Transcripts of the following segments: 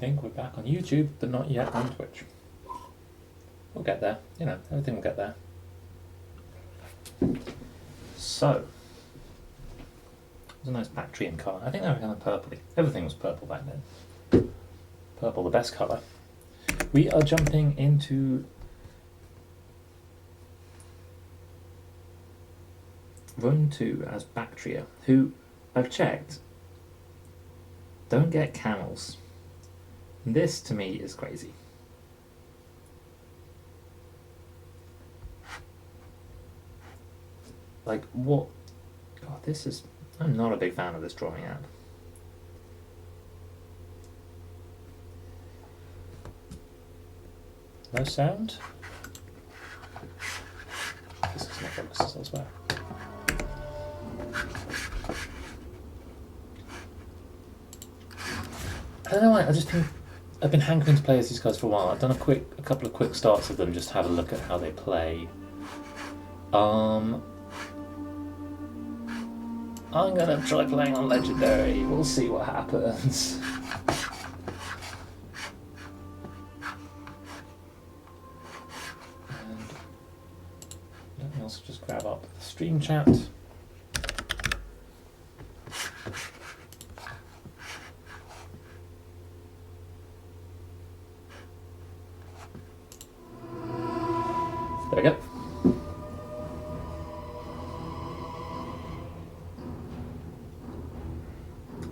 think we're back on YouTube, but not yet on Twitch. We'll get there. You know, everything will get there. So, it was a nice Bactrian colour. I think they were kind of purpley. Everything was purple back then. Purple, the best colour. We are jumping into Run 2 as Bactria, who, I've checked, don't get camels. And this, to me, is crazy. Like, what? God, this is... I'm not a big fan of this drawing app. No sound? This is not focused elsewhere. I don't know why, I just think I've been hankering to play as these guys for a while. I've done a couple of quick starts of them just to have a look at how they play. I'm gonna try playing on Legendary. We'll see what happens. And let me also just grab up the stream chat. There we go.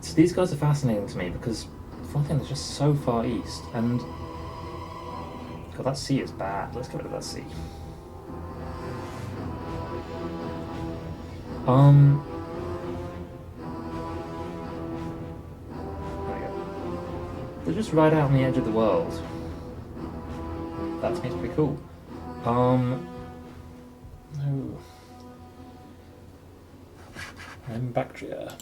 So these guys are fascinating to me because, for one thing, they're just so far east, and God, that sea is bad. Let's get rid of that sea. There we go. They're just right out on the edge of the world. That to me is pretty cool. No. I'm Bactria.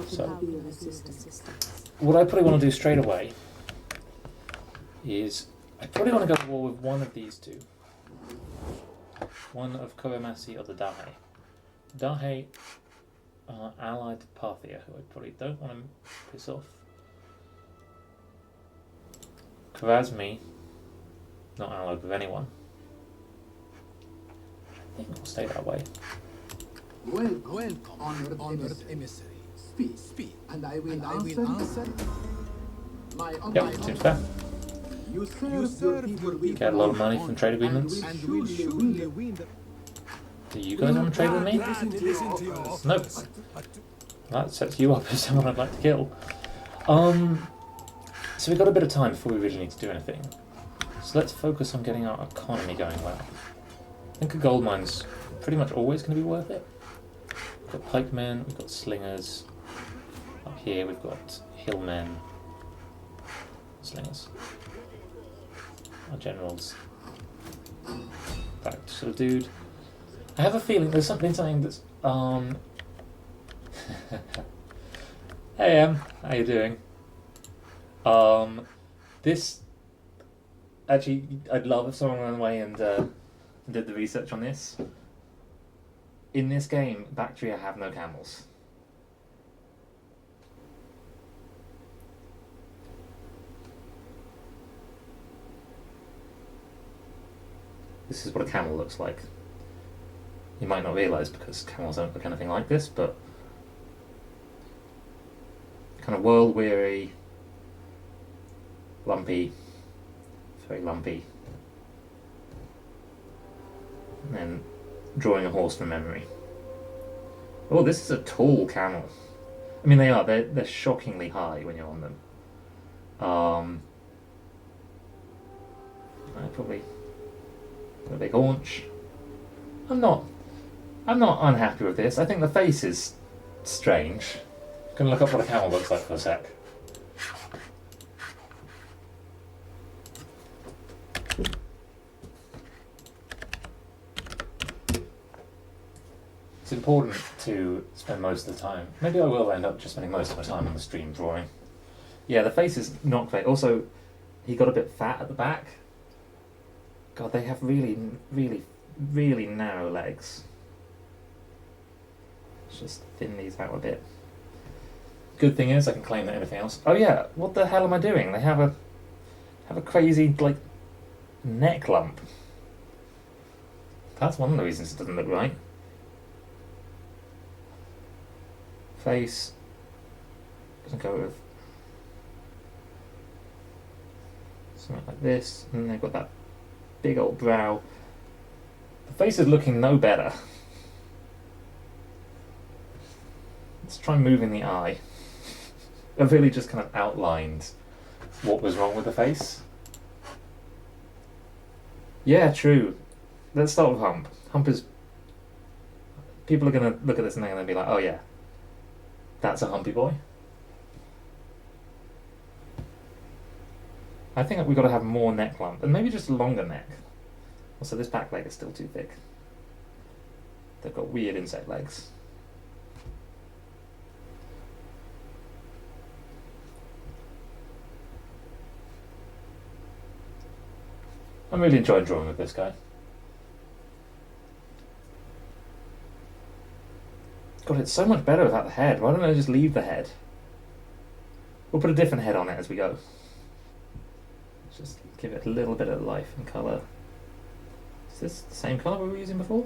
So, what I probably want to do straight away is I probably want to go to war with one of these two. One of Kuromasi or the Dahe. Dahe are allied to Parthia, who I probably don't want to piss off. Kavazmi, not allied with anyone. I think I'll stay that way. Welcome, honored emissary. Speak, and I will answer. Yep, seems fair. You serve your people. Get a lot of money from trade agreements. And will surely win. Do you guys want to trade with me? Nope. That sets you up as someone I'd like to kill. So we've got a bit of time before we really need to do anything. So let's focus on getting our economy going well. I think a gold mine's pretty much always going to be worth it. We've got pikemen, we've got slingers. Up here we've got hillmen. Slingers. Our generals. That sort of dude. I have a feeling there's something that's Hey how you doing? This actually, I'd love if someone ran away and did the research on this. In this game, Bactria have no camels. This is what a camel looks like. You might not realise because camels don't look anything like this, but kind of world-weary, lumpy, very lumpy, and then drawing a horse from memory. Oh, this is a tall camel. I mean, they are. They're shockingly high when you're on them. I probably got a big haunch. I'm not unhappy with this. I think the face is strange. I'm gonna look up what a camel looks like for a sec. It's important to spend most of the time. Maybe I will end up just spending most of my time on the stream drawing. Yeah, the face is not great. Also, he got a bit fat at the back. God, they have really, really, really narrow legs. Let's just thin these out a bit. Good thing is I can claim that everything else. Oh yeah, what the hell am I doing? They have a crazy like neck lump. That's one of the reasons it doesn't look right. Face doesn't go with something like this, and then they've got that big old brow. The face is looking no better. Let's try moving the eye. I've really just kind of outlined what was wrong with the face. Yeah, true. Let's start with Hump. Hump is... People are going to look at this and they're going to be like, oh yeah, that's a humpy boy. I think we've got to have more neck lump, and maybe just a longer neck. Also, this back leg is still too thick. They've got weird insect legs. I'm really enjoying drawing with this guy. God, it's so much better without the head. Why don't I just leave the head? We'll put a different head on it as we go. Just give it a little bit of life and colour. Is this the same colour we were using before?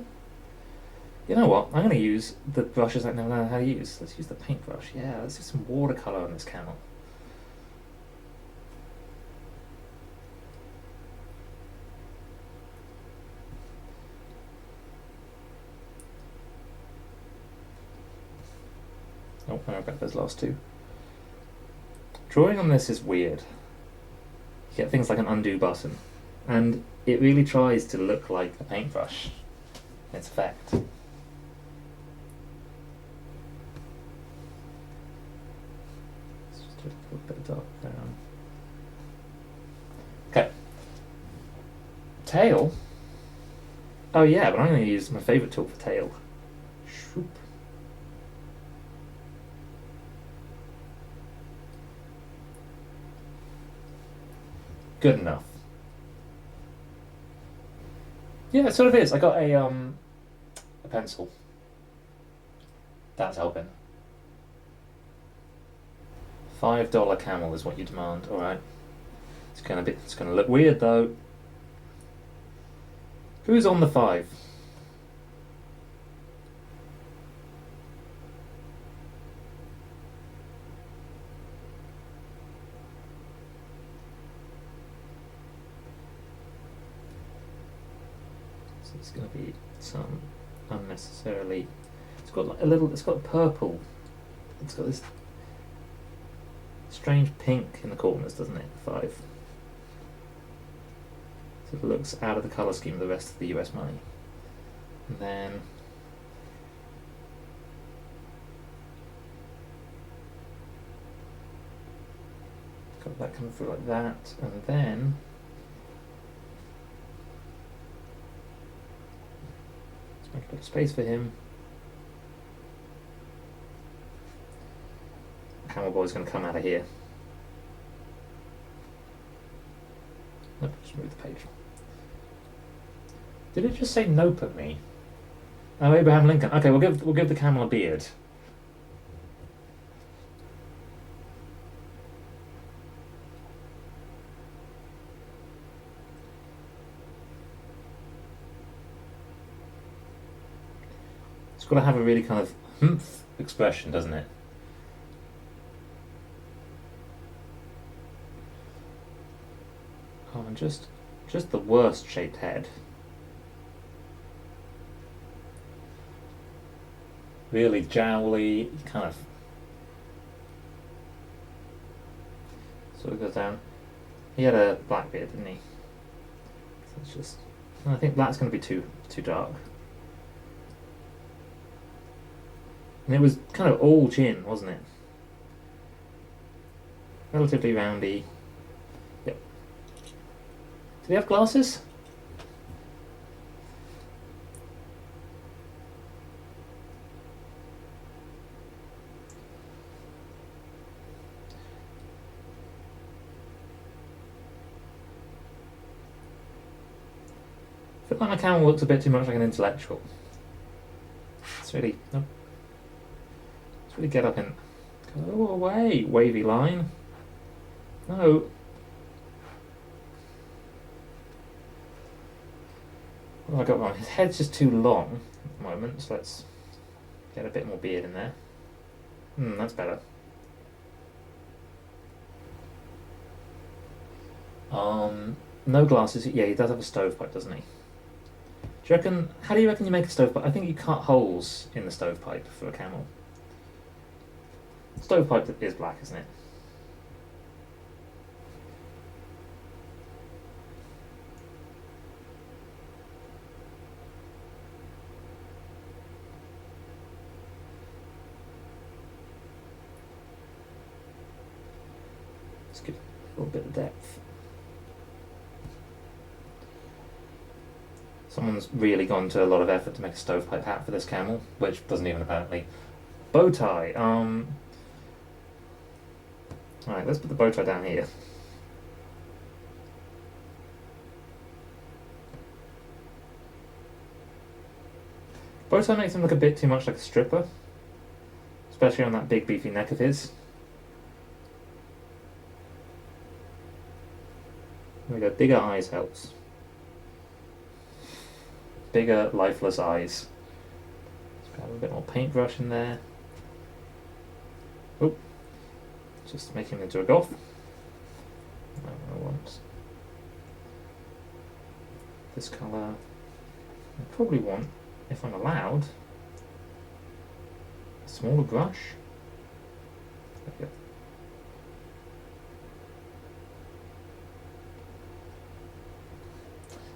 You know what? I'm going to use the brushes I never know how to use. Let's use the paintbrush. Yeah, let's do some watercolour on this camel. Oh, I regret those last two. Drawing on this is weird. You get things like an undo button, and it really tries to look like a paintbrush in its effect. Let's just do a little bit of dark brown. Okay. Tail. Oh yeah, but I'm going to use my favourite tool for tail. Shoop. Good enough. Yeah, it sort of is. I got a pencil. That's helping. $5 camel is what you demand. All right. It's gonna look weird though. Who's on the 5? It's going to be some unnecessarily. It's got like a little. It's got purple. It's got this strange pink in the corners, doesn't it? 5. So it looks out of the colour scheme of the rest of the US money. And then got that coming through like that, and then. Make a bit of space for him. Camel boy's going to come out of here. Nope, just move the page. Did it just say nope at me? Oh, Abraham Lincoln. Okay, we'll give the camel a beard. It's got to have a really kind of humph expression, doesn't it? Oh, and just the worst shaped head. Really jowly, kind of. Sort of goes down. He had a black beard, didn't he? So it's just. I think black's going to be too dark. And it was kind of all chin, wasn't it? Relatively roundy. Yep. Do we have glasses? I feel like my camera looks a bit too much like an intellectual. It's really... Nope. Really get up in. Go away, wavy line. No. What have I got wrong? His head's just too long at the moment, so let's get a bit more beard in there. That's better. No glasses. Yeah, he does have a stovepipe, doesn't he? Do you reckon? How do you reckon you make a stovepipe? I think you cut holes in the stovepipe for a camel. Stovepipe is black, isn't it? Let's give a little bit of depth. Someone's really gone to a lot of effort to make a stovepipe hat for this camel, which doesn't even apparently. Bow tie. Alright, let's put the bow tie down here. Bow tie makes him look a bit too much like a stripper, especially on that big beefy neck of his. There we go, bigger eyes helps. Bigger, lifeless eyes. Let's grab a bit more paintbrush in there. Oop. Just make him into a goth. No, I want this colour. I probably want, if I'm allowed, a smaller brush. There we go.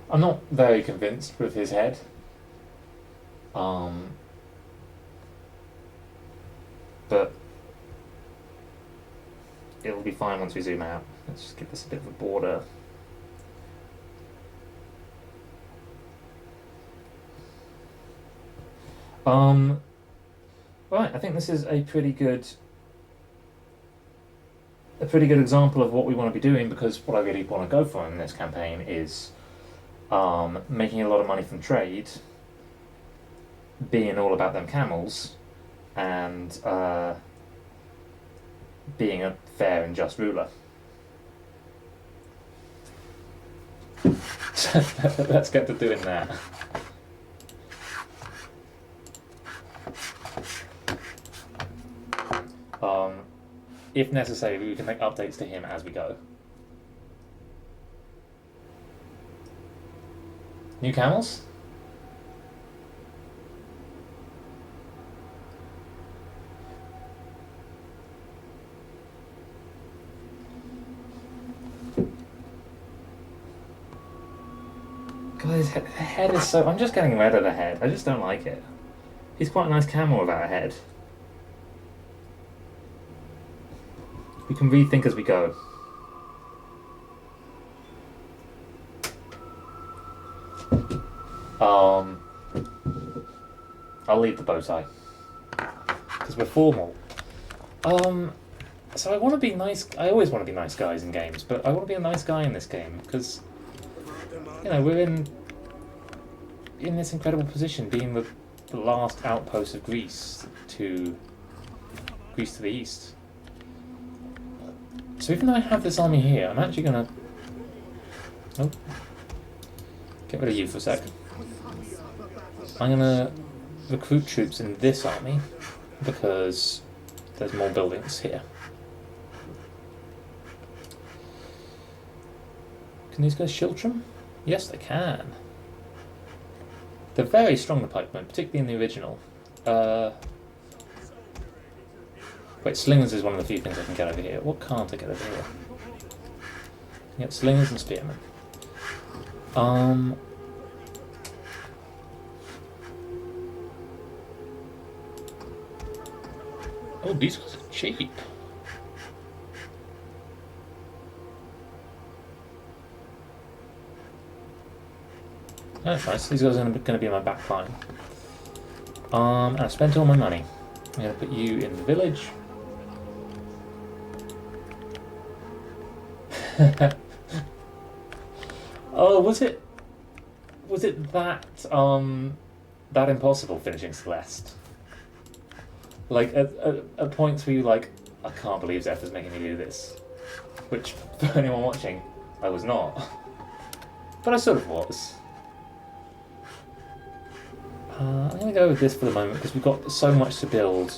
I'm not very convinced with his head. But it'll be fine once we zoom out. Let's just give this a bit of a border. Right, I think this is a pretty good example of what we want to be doing, because what I really want to go for in this campaign is making a lot of money from trade, being all about them camels, and being a fair and just ruler. Let's get to doing that. If necessary, we can make updates to him as we go. New camels? God, his head is so... I'm just getting rid of the head. I just don't like it. He's quite a nice camel without a head. We can rethink as we go. I'll leave the bow tie because we're formal. So I want to be nice. I always want to be nice guys in games, but I want to be a nice guy in this game because, you know, we're in this incredible position, being the last outpost of Greece to the east. So even though I have this army here, I'm actually gonna get rid of you for a sec. I'm gonna recruit troops in this army because there's more buildings here. Can these guys Shiltram? Yes, they can. They're very strong, the pikemen, particularly in the original. Wait, slingers is one of the few things I can get over here. What can't I get over here? I can get slingers and spearmen. Oh, these guys are cheap. That's nice. These guys are going to be in my back line. And I've spent all my money. I'm going to put you in the village. Oh, was it that that impossible finishing Celeste? Like at points where you like I can't believe Zeph is making me do this. Which, for anyone watching, I was not. But I sort of was. I'm going to go with this for the moment because we've got so much to build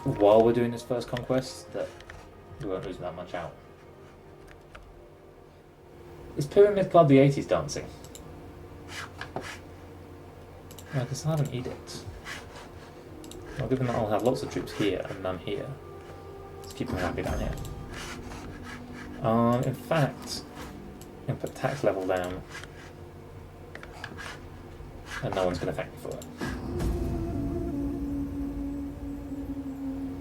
while we're doing this first conquest that we won't lose that much out. Is Pyramid Club the 80s dancing? No, because I have an edict. Well, given that I'll have lots of troops here and none here, let's keep them happy down here. In fact, I'm going to put tax level down, and no one's going to thank me for it.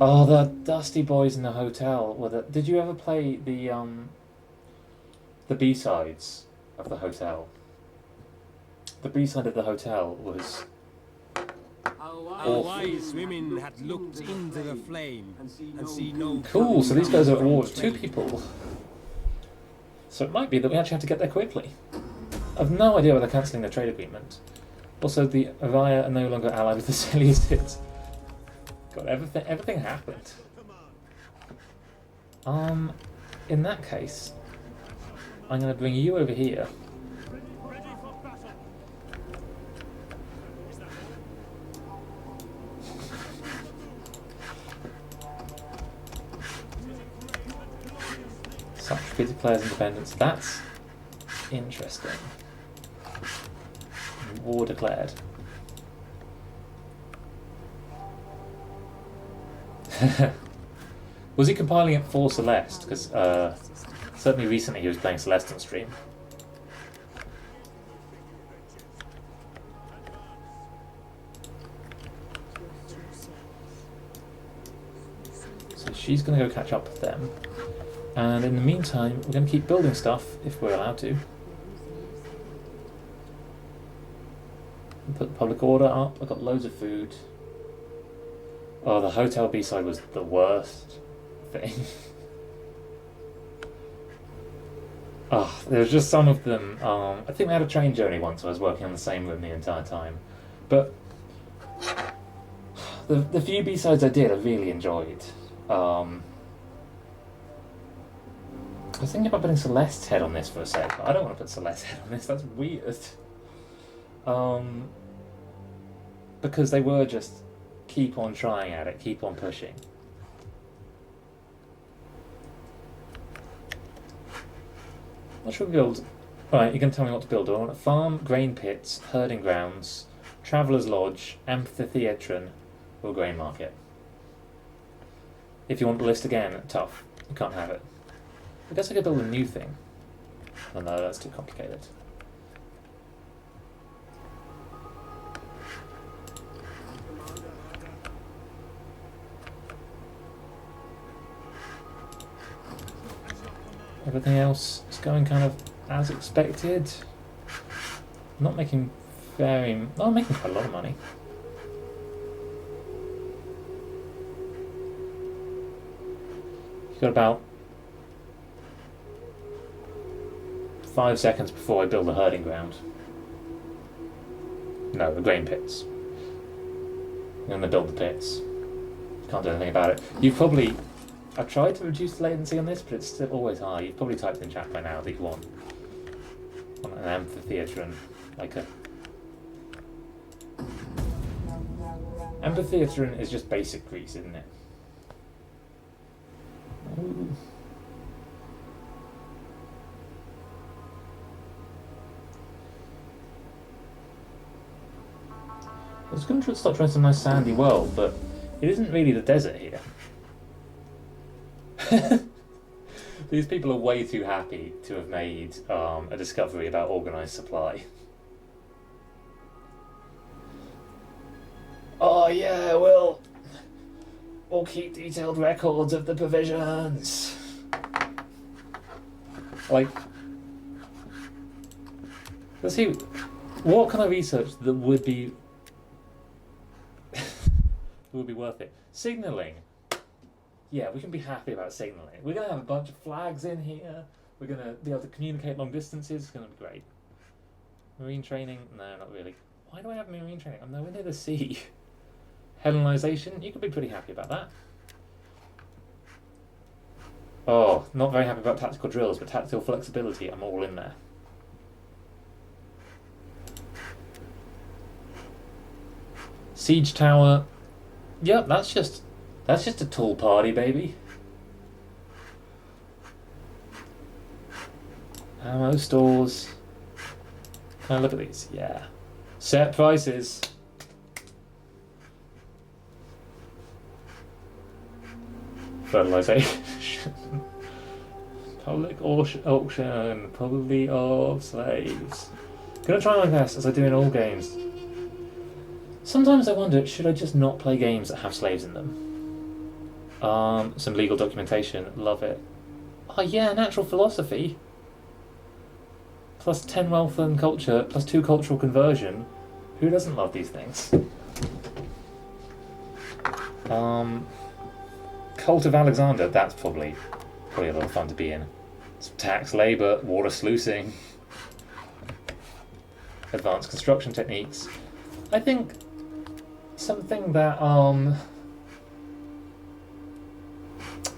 Oh, the Dusty Boys in the hotel. Did you ever play the B-sides of the hotel? The B-side of the hotel was Our wise women had looked into the flame and see no... Cool, so these guys are at war with 2 people. So it might be that we actually have to get there quickly. I've no idea why they're cancelling the trade agreement. Also, the Araya are no longer allied with the Seleucids. God, everything happened. In that case, I'm going to bring you over here. Such pretty players' independence. That's interesting. War declared. Was he compiling it for Celeste? Because certainly recently he was playing Celeste on stream. So she's going to go catch up with them. And in the meantime, we're going to keep building stuff if we're allowed to. Put the public order up. I've got loads of food. Oh, the hotel B-side was the worst thing. Oh, there was just some of them. I think we had a train journey once. I was working on the same room the entire time. But the few B-sides I did, I really enjoyed. I was thinking about putting Celeste's head on this for a sec, but I don't want to put Celeste's head on this. That's weird. Because they were just keep on trying at it, keep on pushing. What should we build? Right, you can tell me what to build. I want a farm, grain pits, herding grounds, traveller's lodge, amphitheatron, or grain market. If you want the list again, tough. You can't have it. I guess I could build a new thing. Oh no, that's too complicated. Everything else is going kind of as expected. Not making I'm making quite a lot of money. You've got about 5 seconds before I build a herding ground. No, the grain pits. I'm going to build the pits. Can't do anything about it. You've probably... I tried to reduce the latency on this, but it's still always high. You've probably typed in chat by now that you want an amphitheatron, like a... Amphitheatron is just basic Greece, isn't it? Ooh. I was going to start trying some nice sandy world, but it isn't really the desert here. These people are way too happy to have made a discovery about organised supply. Oh yeah, we'll keep detailed records of the provisions. Like, let's see, what kind of research that would be would be worth it? Signalling. Yeah, we can be happy about signalling. We're going to have a bunch of flags in here. We're going to be able to communicate long distances. It's going to be great. Marine training? No, not really. Why do I have marine training? I'm nowhere near the sea. Hellenization, you could be pretty happy about that. Oh, not very happy about tactical drills, but tactical flexibility, I'm all in there. Siege tower. Yep, that's just a tall party, baby. Ammo stores. Can I look at these? Yeah. Set prices. Fertilization. Public auction, probably of slaves. Gonna try my best, as I do in all games. Sometimes I wonder, should I just not play games that have slaves in them? Some legal documentation, love it. Oh yeah, natural philosophy. Plus 10 wealth and culture, plus 2 cultural conversion. Who doesn't love these things? Cult of Alexander, that's probably a lot of fun to be in. Some tax labour, water sluicing. Advanced construction techniques. I think something that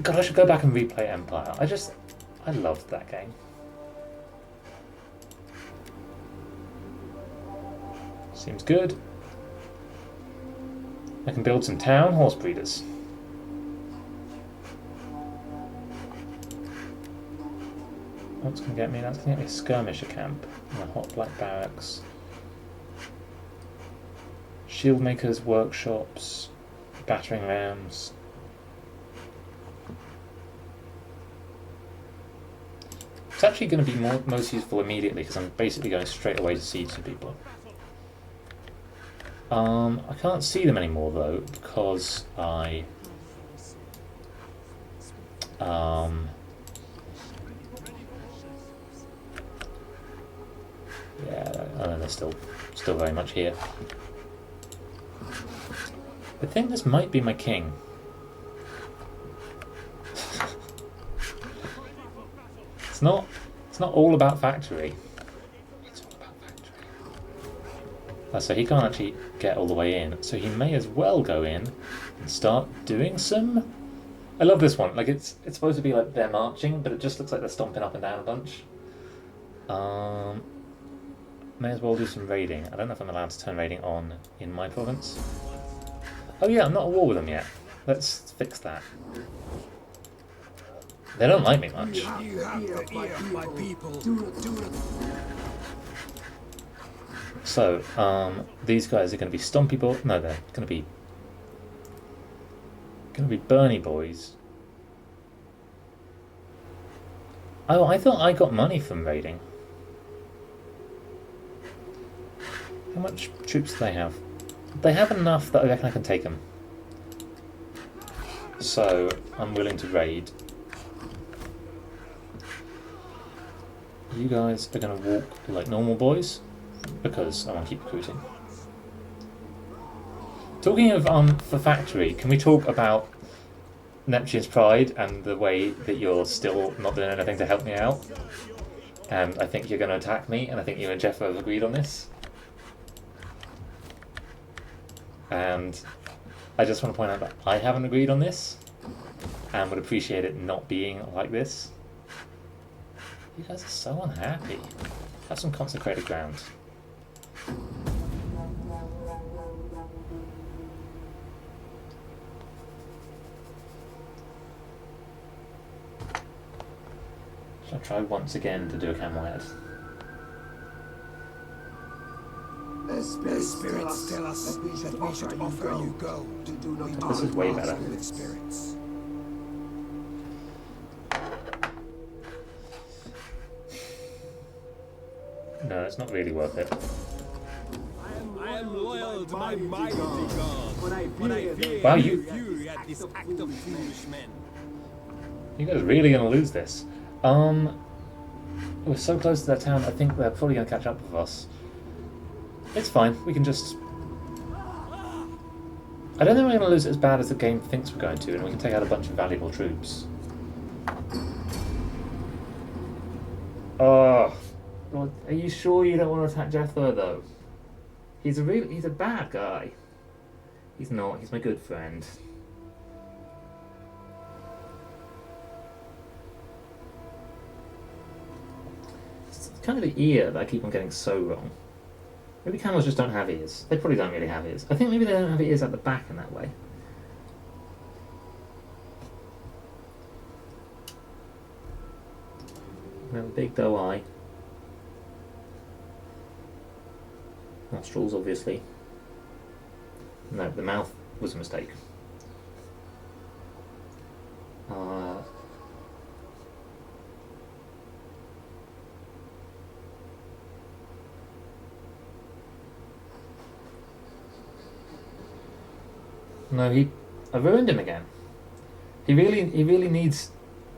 God, I should go back and replay Empire. I loved that game. Seems good. I can build some town horse breeders. What's going to get me? That's going to get me a skirmisher camp and a hot black barracks. Shield makers, workshops, battering rams. It's actually going to be most useful immediately because I'm basically going straight away to siege some people. I can't see them anymore though because I yeah, they're still very much here. I think this might be my king. It's not all about factory. It's all about factory. So he can't actually get all the way in, so he may as well go in and start doing some. I love this one. Like it's supposed to be like they're marching, but it just looks like they're stomping up and down a bunch. May as well do some raiding. I don't know if I'm allowed to turn raiding on in my province. Oh yeah, I'm not at war with them yet. Let's fix that. They don't like me much. You have the ear of my people. So, these guys are going to be Stompy Boys. No, they're going to be Bernie Boys. Oh, I thought I got money from raiding. How much troops do they have? They have enough that I reckon I can take them. So, I'm willing to raid. You guys are going to walk like normal boys, because I want to keep recruiting. Talking of for factory, can we talk about Neptune's Pride and the way that you're still not doing anything to help me out? And I think you're going to attack me, and I think you and Jeff have agreed on this. And I just want to point out that I haven't agreed on this, and would appreciate it not being like this. You guys are so unhappy. Have some consecrated ground. Shall I try once again to do a camel head? The spirits tell us that we should offer you gold. This is way better. With spirits. No, it's not really worth it. I am loyal to my mighty God, but I fear Wow, the fury at this act of foolish men. You guys are really going to lose this. We're so close to that town, I think they're probably going to catch up with us. It's fine, we can just... I don't think we're going to lose it as bad as the game thinks we're going to, and we can take out a bunch of valuable troops. Oh, well, are you sure you don't want to attack Jethro though? He's a bad guy. He's not. He's my good friend. It's kind of the ear that I keep on getting so wrong. Maybe camels just don't have ears. They probably don't really have ears. I think maybe they don't have ears at the back in that way. We have a big doe eye. Nostrils, obviously. No, the mouth was a mistake. No, I ruined him again. He really needs.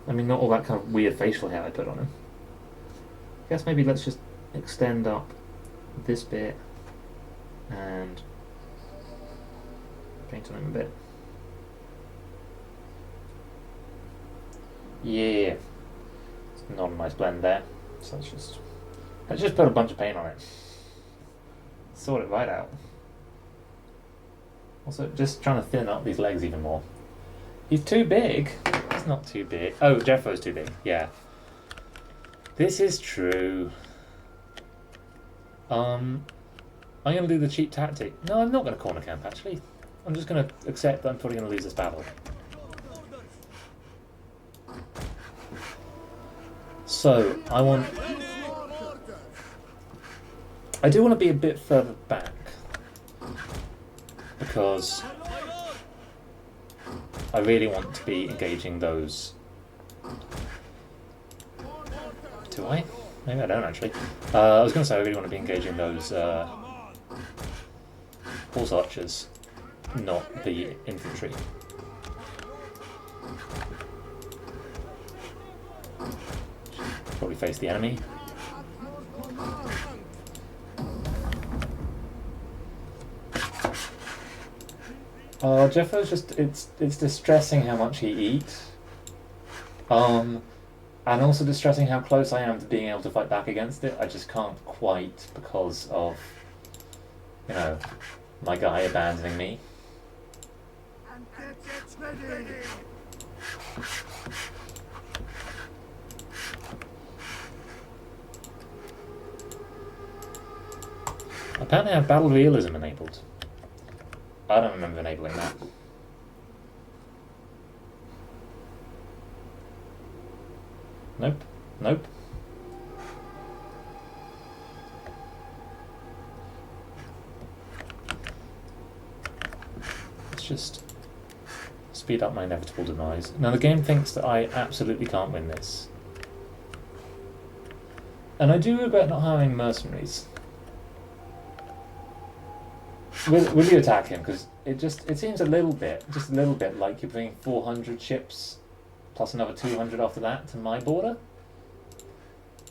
I mean, not all that kind of weird facial hair I put on him. I guess maybe let's just extend up this bit and paint on him a bit. Yeah, it's not a nice blend there. So let's just put a bunch of paint on it. Sort it right out. Also, just trying to thin up these legs even more. He's too big. He's not too big. Oh, Jeffro's too big. Yeah. This is true. I'm going to do the cheap tactic. No, I'm not going to corner camp, actually. I'm just going to accept that I'm probably going to lose this battle. So, I do want to be a bit further back. Because I really want to be engaging those. Do I? Maybe I don't actually. I was going to say I really want to be engaging those horse archers, not the infantry. Probably face the enemy. Oh, Jeffo's it's distressing how much he eats. And also distressing how close I am to being able to fight back against it. I just can't quite because of, you know, my guy abandoning me. Apparently I have battle realism enabled. I don't remember enabling that. Nope. Nope. Let's just speed up my inevitable demise. Now the game thinks that I absolutely can't win this. And I do regret not having mercenaries. Will you attack him? Because it seems just a little bit like you're bringing 400 ships plus another 200 after that to my border.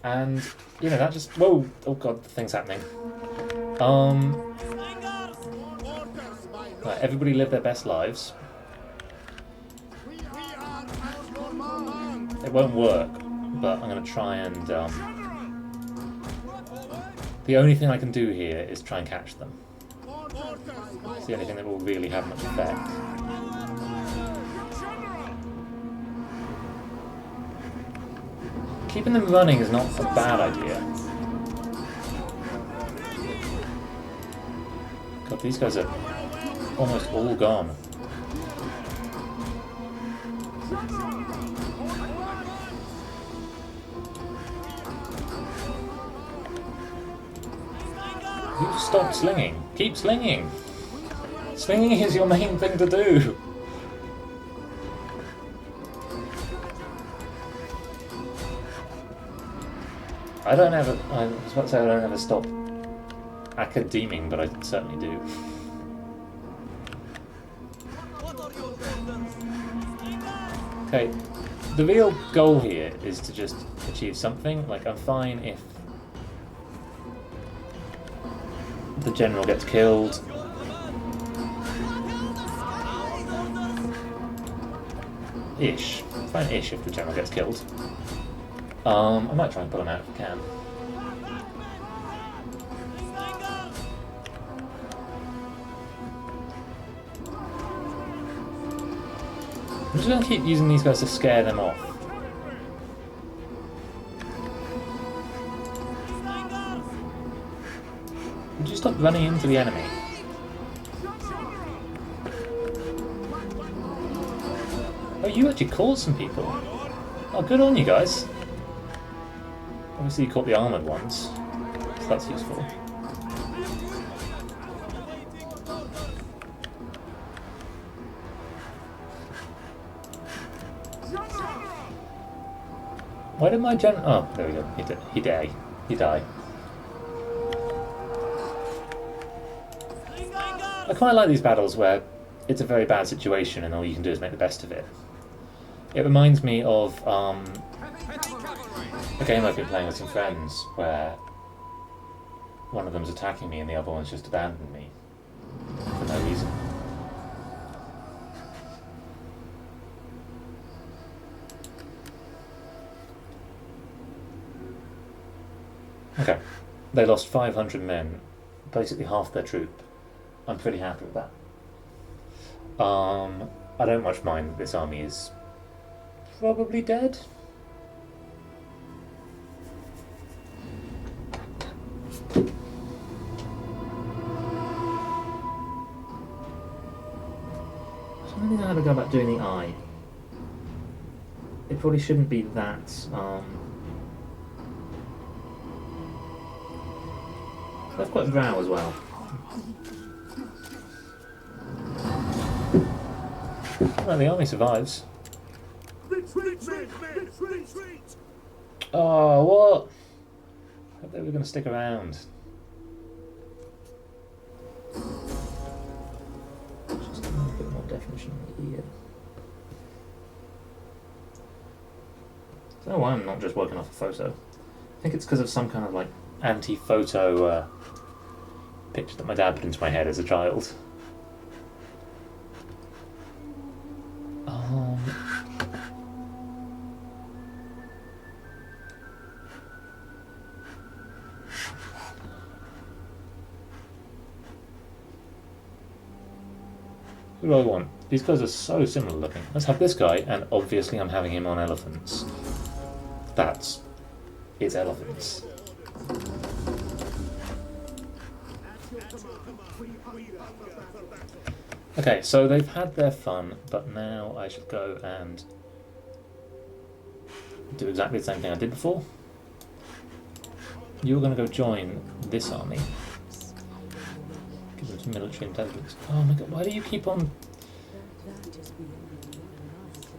And, you know, that just... Whoa! Oh god, the thing's happening. Right, everybody live their best lives. It won't work, but I'm going to try and... the only thing I can do here is try and catch them. It's the only thing that will really have much effect. Keeping them running is not a bad idea. God, these guys are almost all gone. You stop slinging. Keep slinging. Slinging is your main thing to do. I was about to say I don't ever stop academing, but I certainly do. Okay, the real goal here is to just achieve something. Like, I'm fine if the general gets killed. Ish. Fine ish if the general gets killed. I might try and pull him out if I can. I'm just going to keep using these guys to scare them off. Would you stop running into the enemy? Oh, you actually caught some people. Oh, good on you guys. Obviously you caught the armoured ones, so that's useful. Why did my gen... Oh, there we go. He died. I quite like these battles where it's a very bad situation and all you can do is make the best of it. It reminds me of a game I've been playing with some friends where one of them's attacking me and the other one's just abandoned me for no reason. Okay, they lost 500 men, basically half their troop. I'm pretty happy with that. I don't much mind that this army is probably dead. So I don't think I have to go about doing the eye. It probably shouldn't be that. I've got Drow as well. Well, the army survives. Retreat! Oh, what? I thought they were going to stick around. Just a bit more definition here. I don't know why I'm not just working off a photo. I think it's because of some kind of like anti-photo picture that my dad put into my head as a child. What do I want? These guys are so similar looking. Let's have this guy, and obviously I'm having him on elephants. It's elephants. Okay, so they've had their fun, but now I should go and do exactly the same thing I did before. You're going to go join this army. Give them some military intelligence. Oh my god, why do you keep on...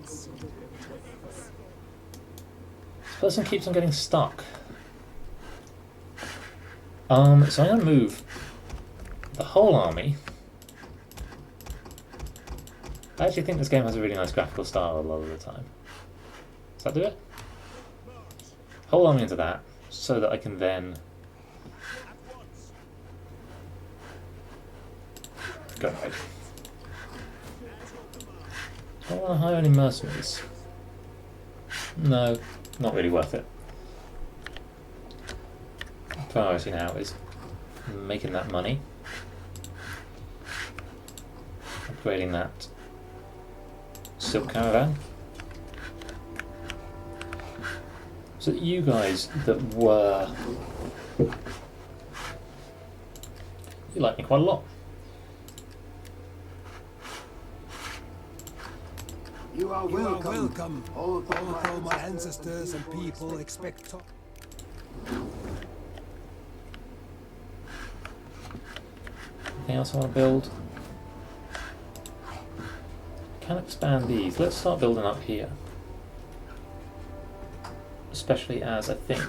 This person keeps on getting stuck. So I'm going to move the whole army. I actually think this game has a really nice graphical style a lot of the time. Does that do it? Whole army into that, so that I can then go ahead. I don't want to hire any mercenaries. No, not really worth it. Priority now is making that money, upgrading that silk caravan. So that you guys that were... You like me quite a lot. You are welcome. Although my ancestors and people expect to... Anything else I want to build? Can expand these. Let's start building up here. Especially as I think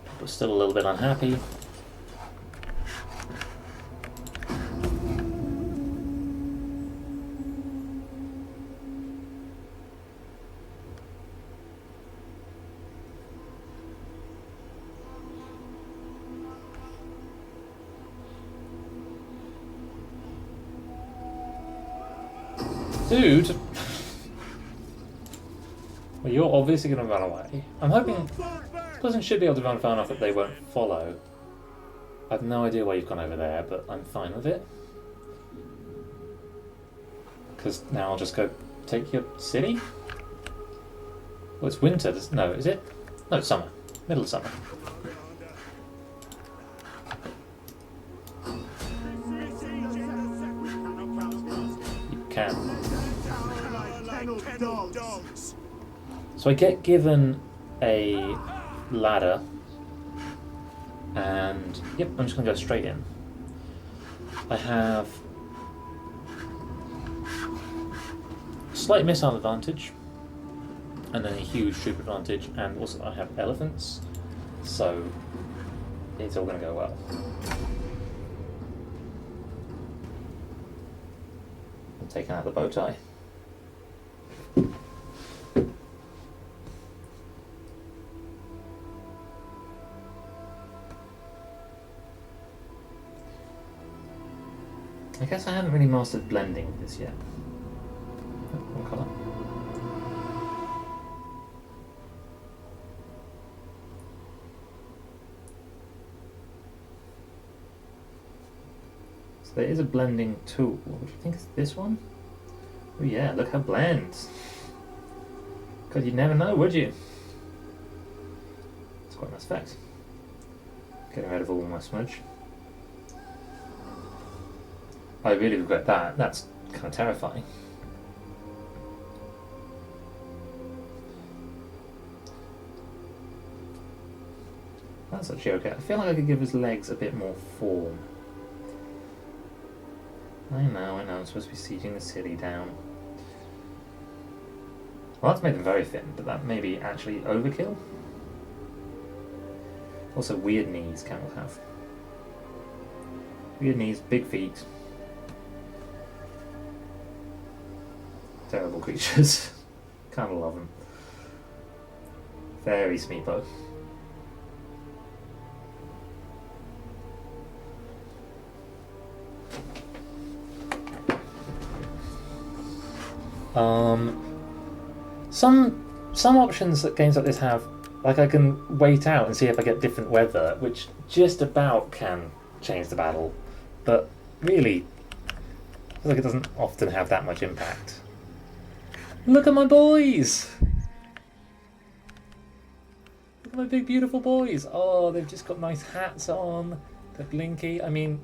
people are still a little bit unhappy. Dude! Well, you're obviously going to run away. I'm hoping this person should be able to run far enough that they won't follow. I have no idea why you've gone over there, but I'm fine with it. Because now I'll just go take your city? Well, it's winter. No, is it? No, it's summer. Middle of summer. You can. So I get given a ladder, and yep, I'm just going to go straight in. I have slight missile advantage, and then a huge troop advantage, and also I have elephants, so it's all going to go well. I'm taking out the bow tie. I guess I haven't really mastered blending with this yet. Oh, one colour. So there is a blending tool, which I think is this one. Oh yeah, look how it blends. God, you'd never know, would you? It's quite a nice effect. Getting rid of all my smudge. I really regret that. That's kind of terrifying. That's actually okay. I feel like I could give his legs a bit more form. I know. I'm supposed to be sieging the city down. Well, that's made them very thin, but that may be actually overkill. Also, weird knees camels have. Weird knees, big feet. Terrible creatures. Kind of love them. Very smeepo. Some options that games like this have, like I can wait out and see if I get different weather, which just about can change the battle, but really, I feel like it doesn't often have that much impact. Look at my boys! Look at my big beautiful boys! Oh, they've just got nice hats on, they're blinky. I mean,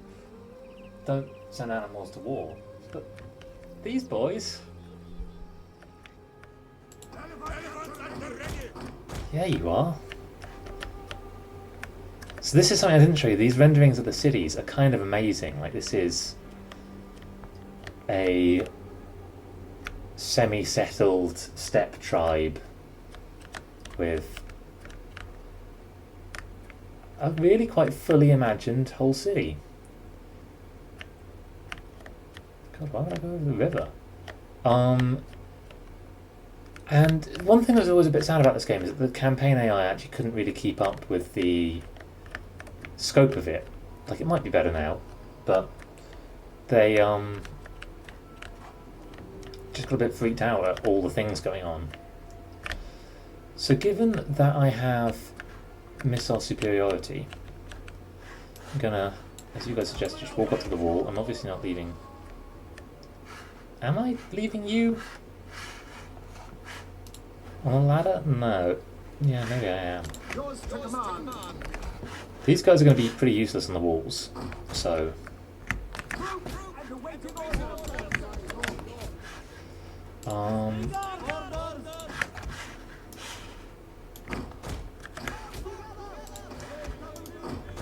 don't send animals to war, but these boys... Yeah, you are. So this is something I didn't show you. These renderings of the cities are kind of amazing. Like, this is a semi-settled steppe tribe with a really quite fully imagined whole city. God, why would I go over the river? And one thing that was always a bit sad about this game is that the campaign AI actually couldn't really keep up with the scope of it. Like, it might be better now, but they just got a bit freaked out at all the things going on. So given that I have missile superiority, I'm gonna, as you guys suggest, just walk up to the wall. I'm obviously not leaving... Am I leaving you? On a ladder? No. Yeah, maybe I am. These guys are going to be pretty useless on the walls, so...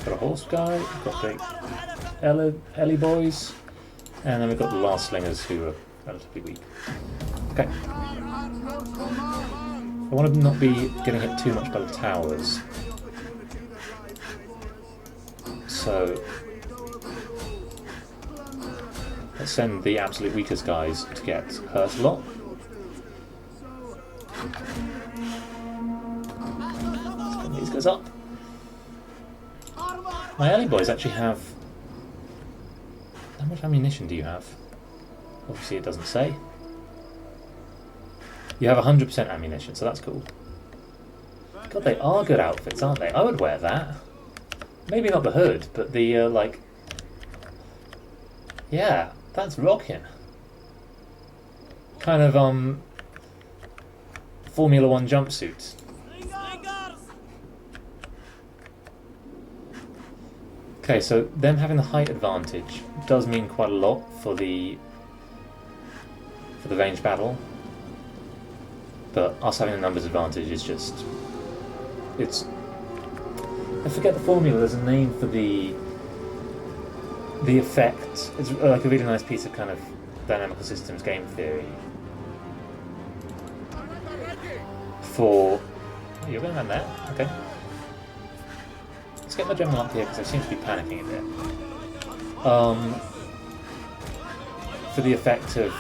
Got a horse guy, got the Ellie boys, and then we've got the last slingers who are relatively weak. Okay. I want to not be getting hit too much by the towers. So let's send the absolute weakest guys to get hurt a lot. Let's get these guys up. My early boys actually have... How much ammunition do you have? Obviously it doesn't say. You have 100% ammunition, so that's cool. God, they are good outfits, aren't they? I would wear that. Maybe not the hood, but the, like... Yeah, that's rocking. kind of Formula One jumpsuit. Okay, so them having the height advantage does mean quite a lot for the range battle, but us having the numbers advantage is just I forget the formula. There's a name for the effect. It's like a really nice piece of kind of dynamical systems game theory for... You're going around there? Okay. Let's get my general up here because I seem to be panicking a bit. For the effect of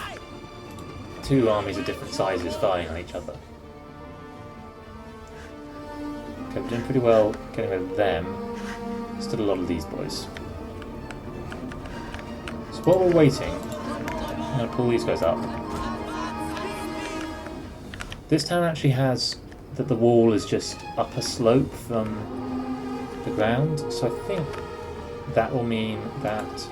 two armies of different sizes firing on each other. Okay, we're doing pretty well getting rid of them. Still a lot of these boys. So while we're waiting, I'm going to pull these guys up. This town actually has that the wall is just up a slope from the ground, so I think that will mean that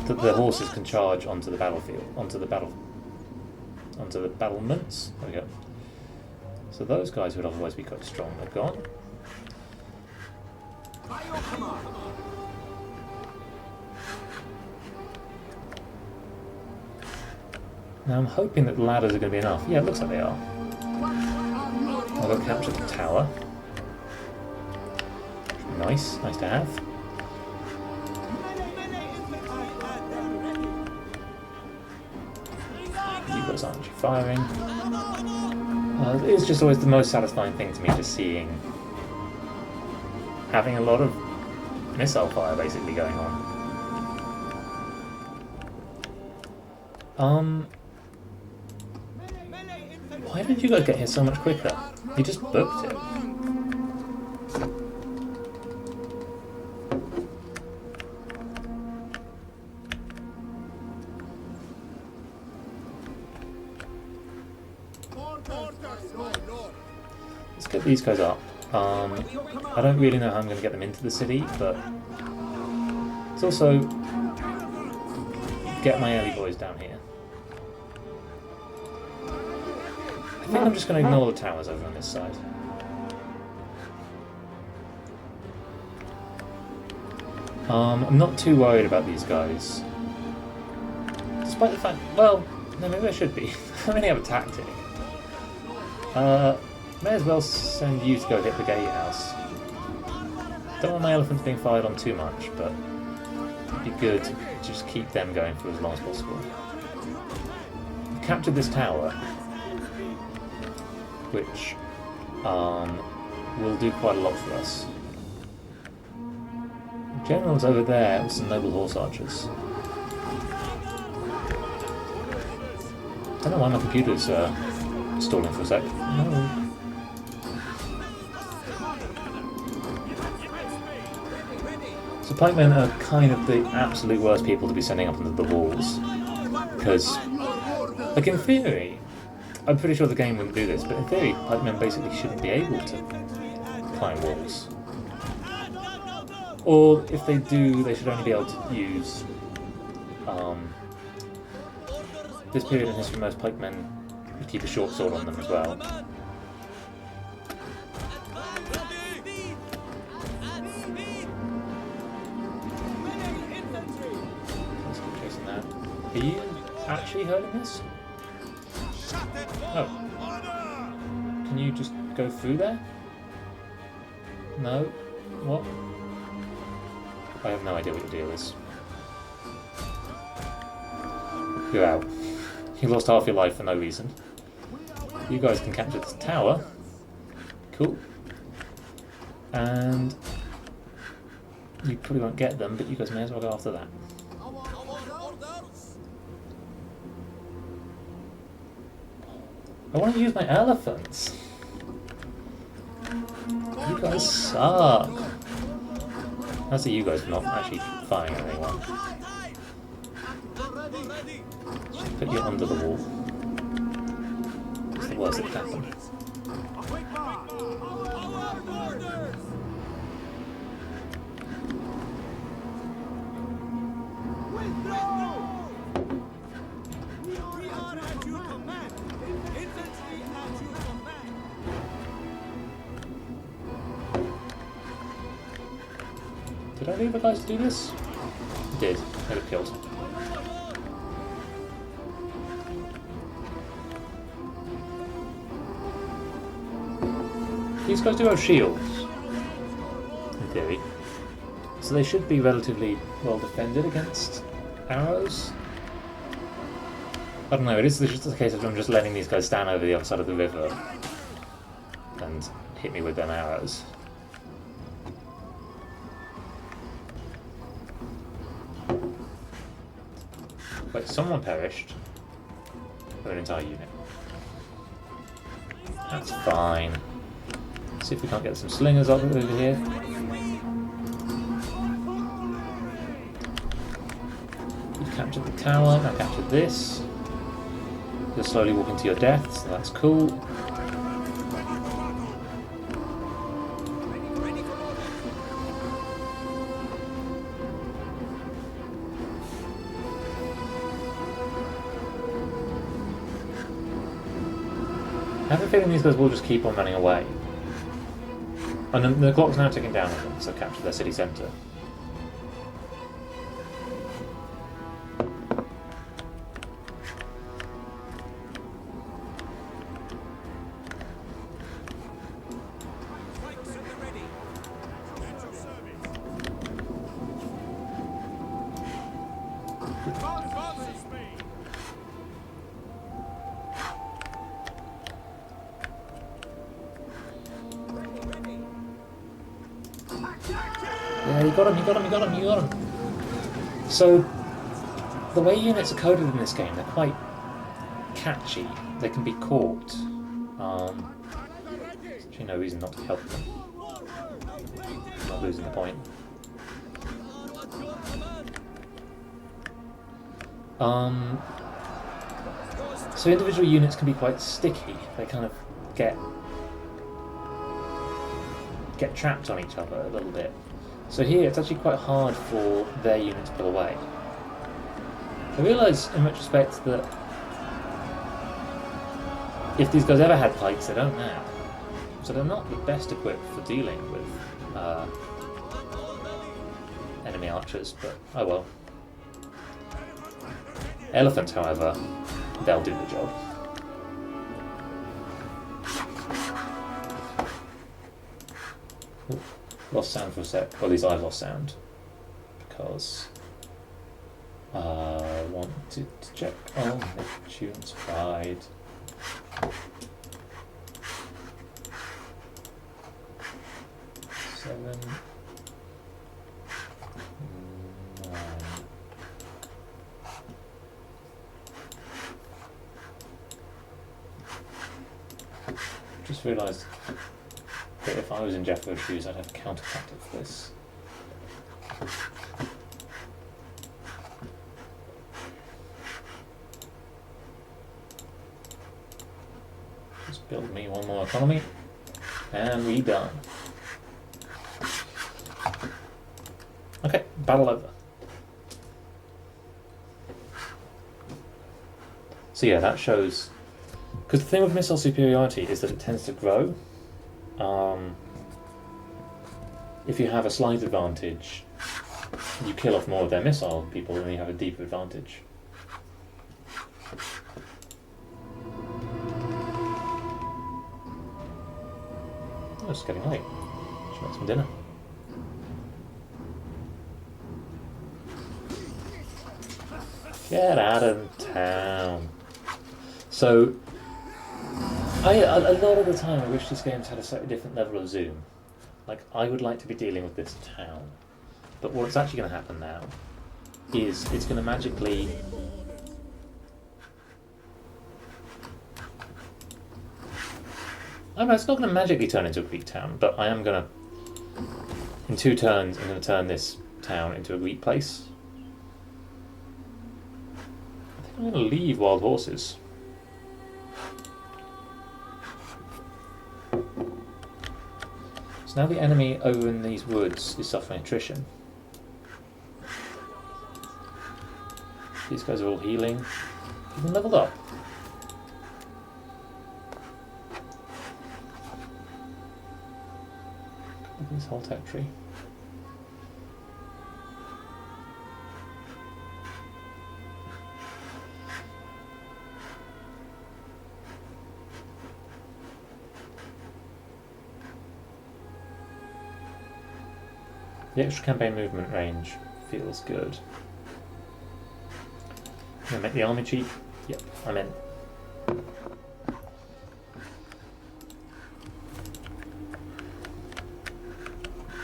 that the horses can charge onto the battlefield, onto the battlements. There we go. So those guys would otherwise be quite strong. They're gone. Now I'm hoping that the ladders are going to be enough. Yeah, it looks like they are. I've got to capture the tower. Nice, nice to have. You guys aren't actually firing. It's just always the most satisfying thing to me, just seeing, having a lot of missile fire basically going on. Why did you guys get here so much quicker? You just booked it. Let's get these guys up. I don't really know how I'm going to get them into the city, but it's also get my early boys down here. I think I'm just going to ignore the towers over on this side. I'm not too worried about these guys. Despite the fact, well, no, maybe I should be. I only have a tactic. May as well send you to go hit the gatehouse. Don't want my elephants being fired on too much, but it'd be good to just keep them going for as long as possible. We've captured this tower, which will do quite a lot for us. The general's over there with some noble horse archers. I don't know why my computer's stalling for a sec. No. So pikemen are kind of the absolute worst people to be sending up into the walls. Because, like in theory, I'm pretty sure the game wouldn't do this, but in theory, pikemen basically shouldn't be able to climb walls. Or if they do, they should only be able to use... this period in history, most pikemen would keep a short sword on them as well. Chasing that. Are you actually hurting this? Oh. Can you just go through there? No? What? I have no idea what your deal is. You're out. You lost half your life for no reason. You guys can capture this tower. Cool. And you probably won't get them, but you guys may as well go after that. I want to use my elephants. You guys suck. That's you guys not actually firing at anyone. Just put you under the wall. It's the worst that can happen. A quick march. Our orders. Withdraw. We are at your command. Infantry at your command. Did I leave the guys to do this? I did. They were killed. These guys do have shields, in theory, so they should be relatively well defended against arrows. I don't know, it's just a case of I'm just letting these guys stand over the other side of the river and hit me with them arrows. Wait, someone perished. Or an entire unit. That's fine. See if we can't get some slingers up over here. You've captured the tower, now capture this. You're slowly walking to your death, so that's cool. I have a feeling these guys will just keep on running away. And the clock's now ticking down on them, so capture their city centre. Yeah, you got him. So, the way units are coded in this game, they're quite catchy. They can be caught. There's actually no reason not to help them. Not losing the point. So individual units can be quite sticky. They kind of get trapped on each other a little bit. So here it's actually quite hard for their unit to pull away. I realise in retrospect that if these guys ever had pikes, they don't now. So they're not the best equipped for dealing with enemy archers, but oh well. Elephants, however, they'll do the job. Ooh, lost sound for a sec. Or at least I've lost sound. Because I wanted to check on Neptune's pride. Seven. Just realised that if I was in Jeffro's shoes, I'd have a counter tactic for this. Just build me one more economy, and we done. Okay, battle over. So yeah, that shows. Because the thing with missile superiority is that it tends to grow. If you have a slight advantage, you kill off more of their missile people, and you have a deeper advantage. Oh, it's getting late. Should make some dinner. Get out of town. So, a lot of the time I wish these games had a slightly different level of zoom. Like, I would like to be dealing with this town. But what's actually going to happen now is it's going to magically... I don't know, it's not going to magically turn into a Greek town, but I am going to... In 2 turns, I'm going to turn this town into a Greek place. I think I'm going to leave wild horses. So now the enemy over in these woods is suffering attrition. These guys are all healing. Even leveled up. This whole territory. The extra campaign movement range feels good. Can I make the army cheap? Yep, I'm in.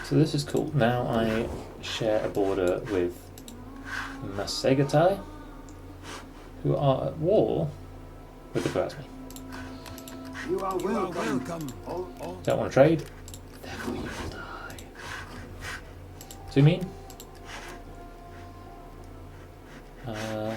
So this is cool. Now I share a border with Masegatai, who are at war with the Plasmi. You are welcome. Don't want to trade? Therefore you will die. Too mean? A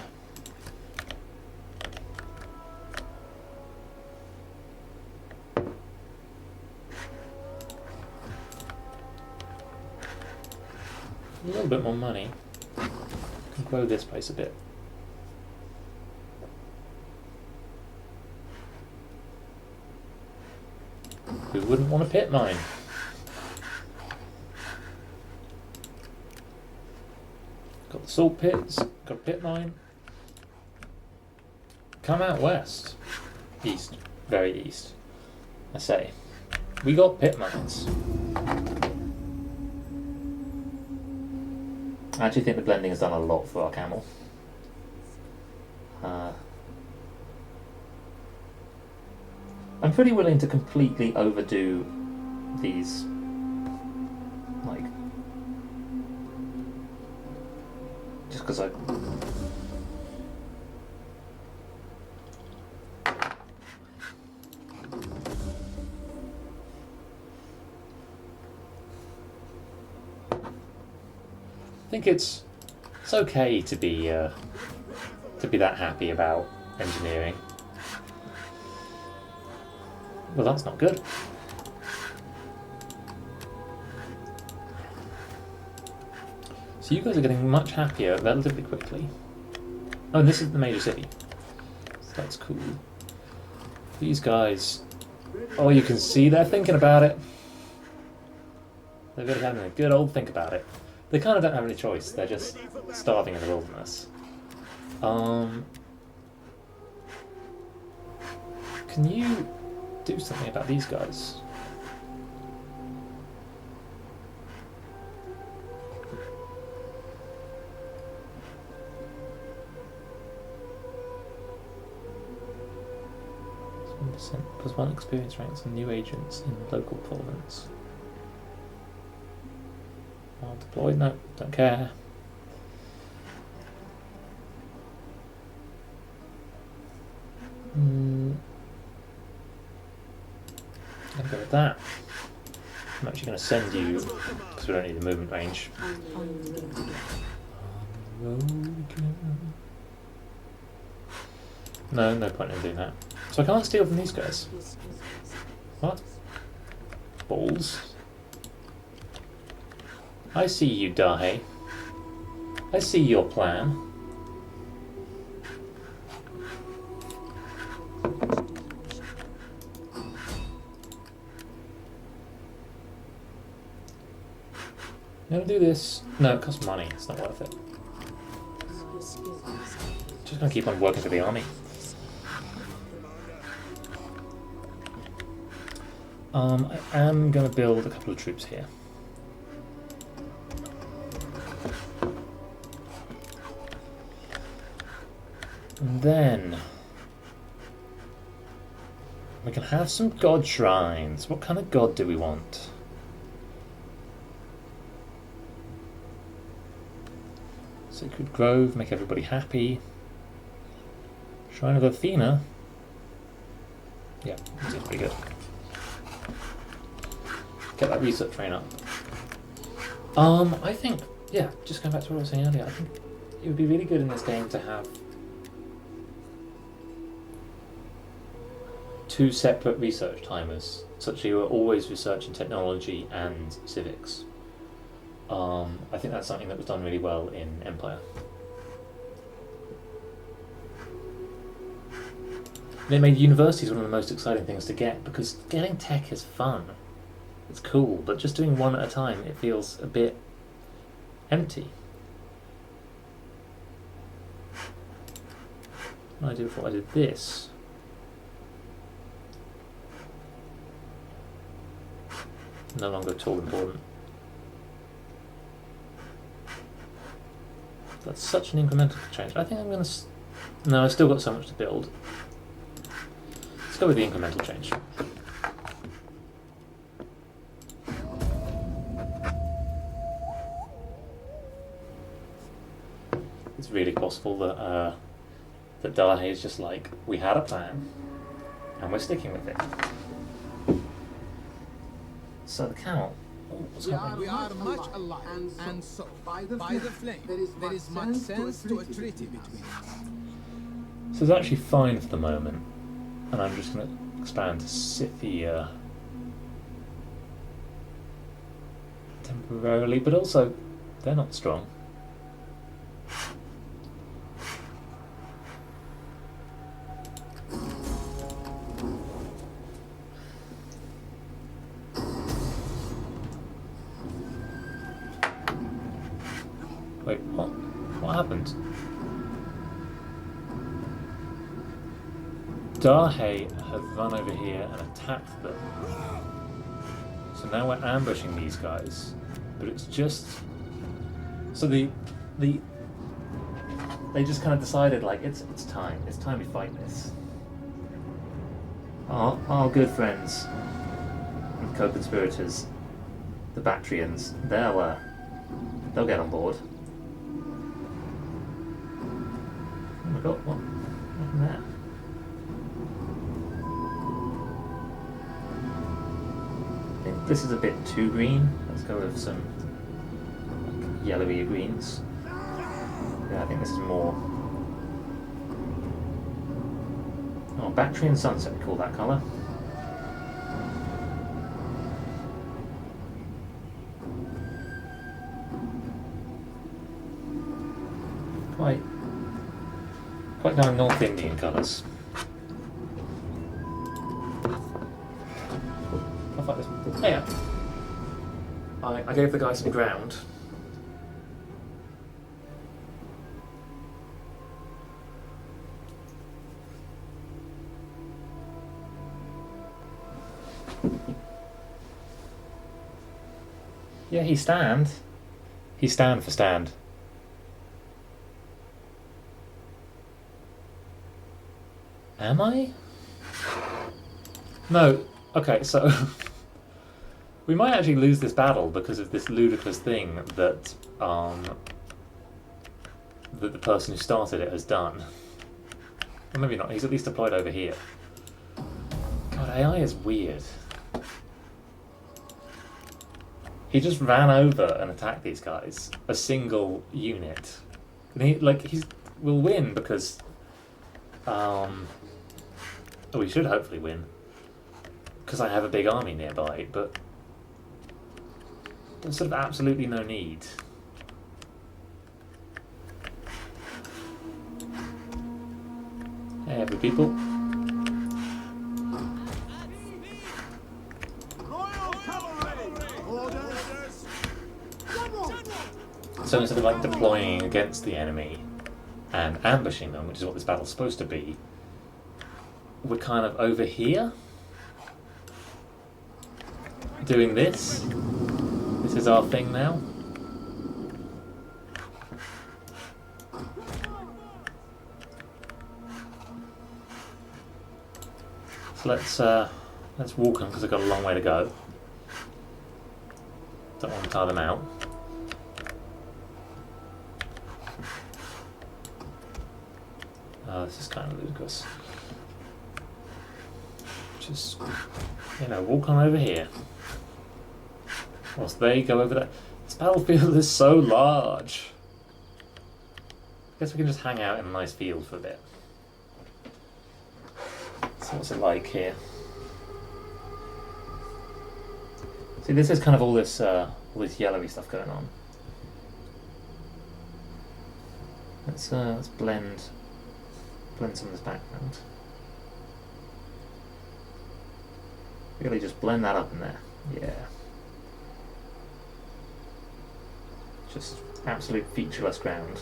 little bit more money. Can grow this place a bit. Who wouldn't want a pit mine? Got the salt pits, got a pit mine. Come out west. East. Very east. I say. We got pit mines. I actually think the blending has done a lot for our camel. I'm pretty willing to completely overdo these, like, just because I... I think it's okay to be that happy about engineering. Well, that's not good. So you guys are getting much happier relatively quickly. Oh, and this is the major city. So that's cool. These guys... Oh, you can see they're thinking about it. They're really having a good old think about it. They kind of don't have any choice. They're just starving in the wilderness. Can you do something about these guys? +1 experience ranks and new agents in local province. Well, deployed? No, don't care. I'll go with that. I'm actually going to send you, because we don't need the movement range. No, no point in doing that. So I can't steal from these guys. What? Balls. I see you, Dahe. I see your plan. I'm gonna do this. No, it costs money. It's not worth it. Just gonna keep on working for the army. I am gonna build a couple of troops here. And then we can have some god shrines. What kind of god do we want? Sacred Grove, make everybody happy. Shrine of Athena. Yeah, seems pretty good. Get that research train up. I think, yeah, just going back to what I was saying earlier, I think it would be really good in this game to have 2 separate research timers. such that you are always researching technology and civics. I think that's something that was done really well in Empire. They made universities one of the most exciting things to get, because getting tech is fun. It's cool, but just doing one at a time, it feels a bit empty. What I did before I did this. No longer at all important. That's such an incremental change. I think I'm going to... No, I've still got so much to build. Let's go with the incremental change. It's really possible that that Dalahe is just like, we had a plan, and we're sticking with it. So the count... What's happening? We are much alike, and so, by the flame, there is much sense to a treaty between us. So it's actually fine for the moment, and I'm just going to expand to Scythia temporarily, but also they're not strong. Wait, what? What happened? Dalahe have run over here and attacked them. So now we're ambushing these guys. But it's just... So they just kind of decided, like, it's time. It's time we fight this. Our good friends and co-conspirators, the Bactrians, they'll get on board. Oh my god, what happened there? I think this is a bit too green. Let's go with some like, yellowy greens. Yeah, I think this is more... Oh, Bactrian Sunset, we call that colour. Quite darn North Indian colours. I'll fight this one. Oh, yeah. I gave the guy some ground. Yeah, he stand. He stand for stand. Am I? No. Okay, so we might actually lose this battle because of this ludicrous thing that that the person who started it has done. Or maybe not. He's at least deployed over here. God, AI is weird. He just ran over and attacked these guys, a single unit, and he will win because we should hopefully win because I have a big army nearby, but there's sort of absolutely no need. Hey, every people. So instead of like deploying against the enemy and ambushing them, which is what this battle's supposed to be, we're kind of over here doing this. This is our thing now. So let's walk them because I've got a long way to go. Don't want to tire them out. This is kind of ludicrous. Just, walk on over here. Whilst they go over there. This battlefield is so large. I guess we can just hang out in a nice field for a bit. So what's it like here? See, this is kind of all this yellowy stuff going on. Let's blend some of this background. Really just blend that up in there. Yeah. Just absolute featureless ground.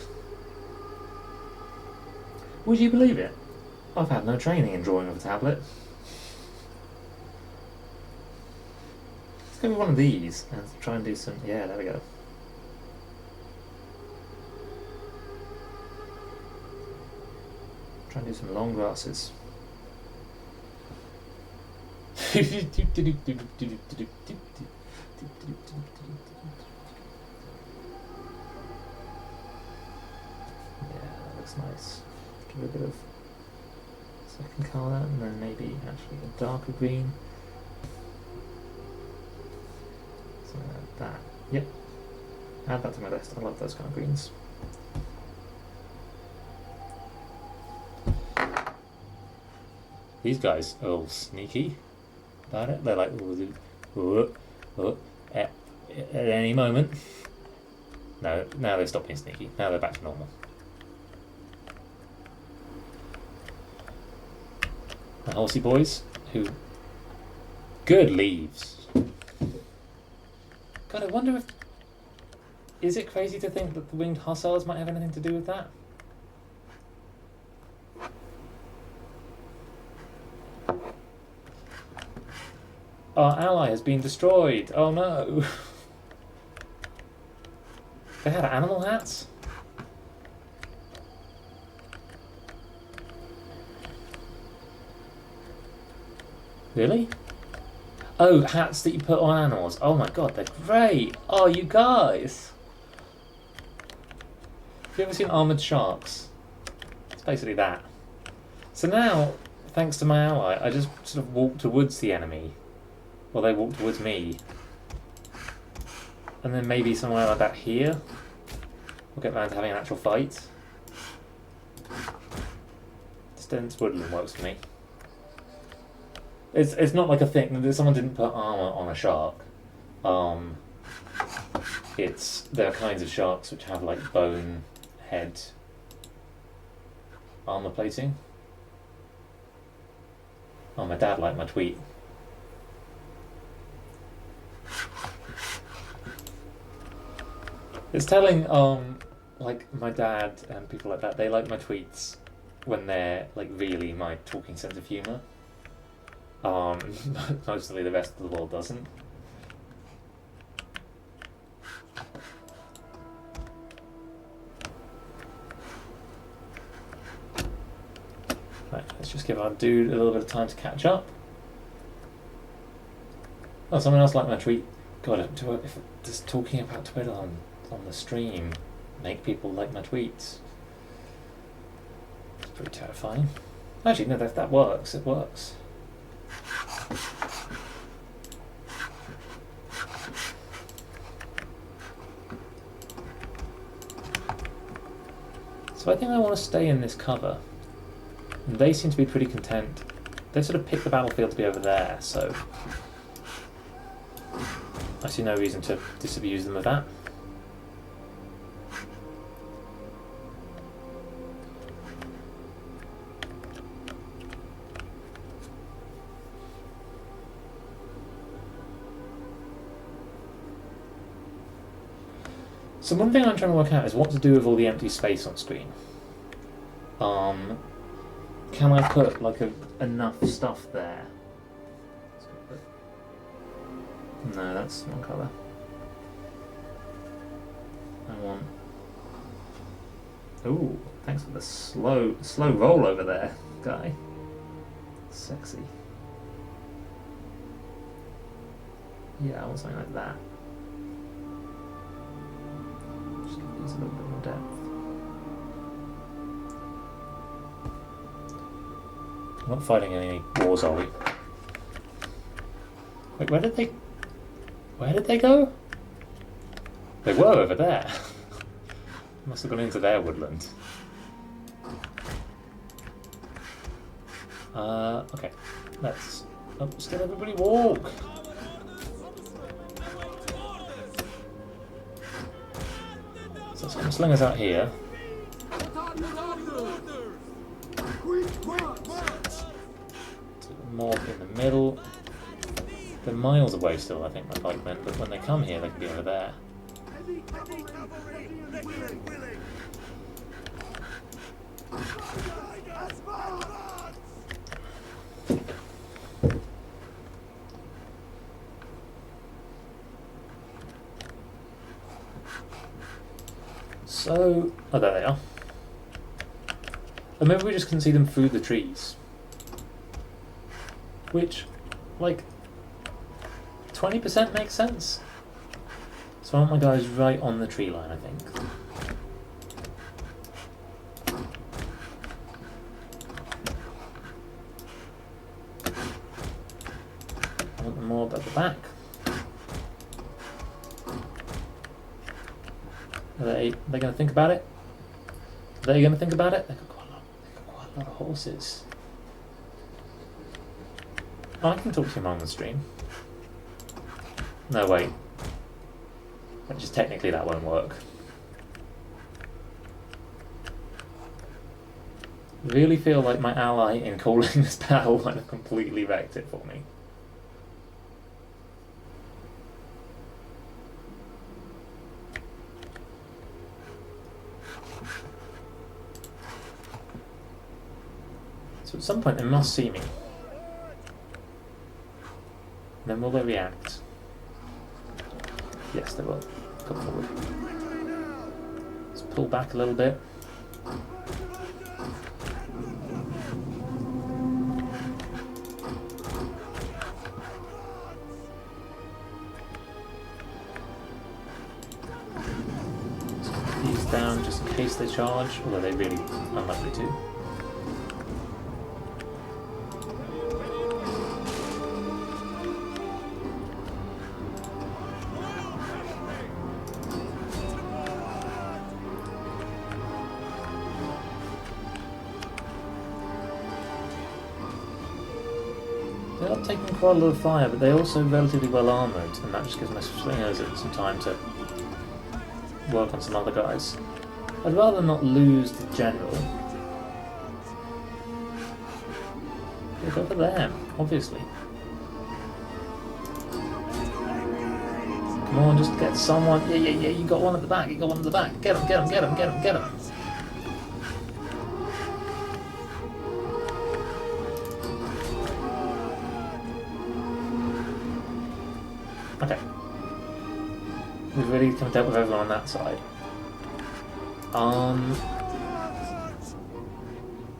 Would you believe it? I've had no training in drawing with a tablet. Let's go with one of these and try and do some... Yeah, there we go. Try and do some long grasses. Yeah, that looks nice. Give it a bit of second colour and then maybe actually a darker green. Something like that. Yep. Add that to my list. I love those kind of greens. These guys are all sneaky about it. They're like, at any moment. No, now they've stopped being sneaky. Now they're back to normal. The horsey boys, who... Good leaves. God, I wonder if... Is it crazy to think that the winged hussars might have anything to do with that? Our ally has been destroyed. Oh no. They had animal hats? Really? Oh, hats that you put on animals. Oh my god, they're great. Oh, you guys. Have you ever seen armoured sharks? It's basically that. So now, thanks to my ally, I just sort of walk towards the enemy. Well, they walk towards me. And then maybe somewhere like that here, we'll get round to having an actual fight. This dense woodland works for me. It's not like a thing. Someone didn't put armour on a shark. There are kinds of sharks which have like bone head armour plating. Oh, my dad liked my tweet. It's telling, like my dad and people like that, they like my tweets when they're like really my talking sense of humour. Mostly the rest of the world doesn't. Right, let's just give our dude a little bit of time to catch up. Oh, someone else liked my tweet. God, if just talking about Twitter on the stream make people like my tweets. It's pretty terrifying. Actually, no, that works. It works. So I think I want to stay in this cover. And they seem to be pretty content. They sort of picked the battlefield to be over there, so I see no reason to disabuse them of that. So one thing I'm trying to work out is what to do with all the empty space on screen. Can I put like enough stuff there? No, that's one colour. I want... Ooh, thanks for the slow roll over there, guy. Sexy. Yeah, I want something like that. Just give these a little bit more depth. We're not fighting any wars, are we? Wait, where did they go? They were over there. Must have gone into their woodland. Okay. Let's... Oh, still everybody walk! Some slingers out here. Mob in the middle. They're miles away still, I think, my pikemen, but when they come here, they can be over there. So, oh, there they are. Or maybe we just can see them through the trees. Which, like, 20% makes sense. So I want my guys right on the tree line, I think. I want the mob at the back. Are they going to think about it? Are they going to think about it? They've got quite a lot of horses. Oh, I can talk to him on the stream. No, wait. Just technically that won't work. Really feel like my ally in calling this battle might have completely wrecked it for me. So at some point they must see me. Then will they react? Yes, they will. Come forward. Let's pull back a little bit. Let's put these down just in case they charge, although they're really unlikely to. They are taking quite a lot of fire, but they're also relatively well armoured, and that just gives my slingers some time to work on some other guys. I'd rather not lose the general. Yeah, go for them, obviously. Come on, just get someone. Yeah, you got one at the back, you got one at the back. Get him, get him, get him, get him, get him. Okay. We've really kind of dealt with everyone on that side.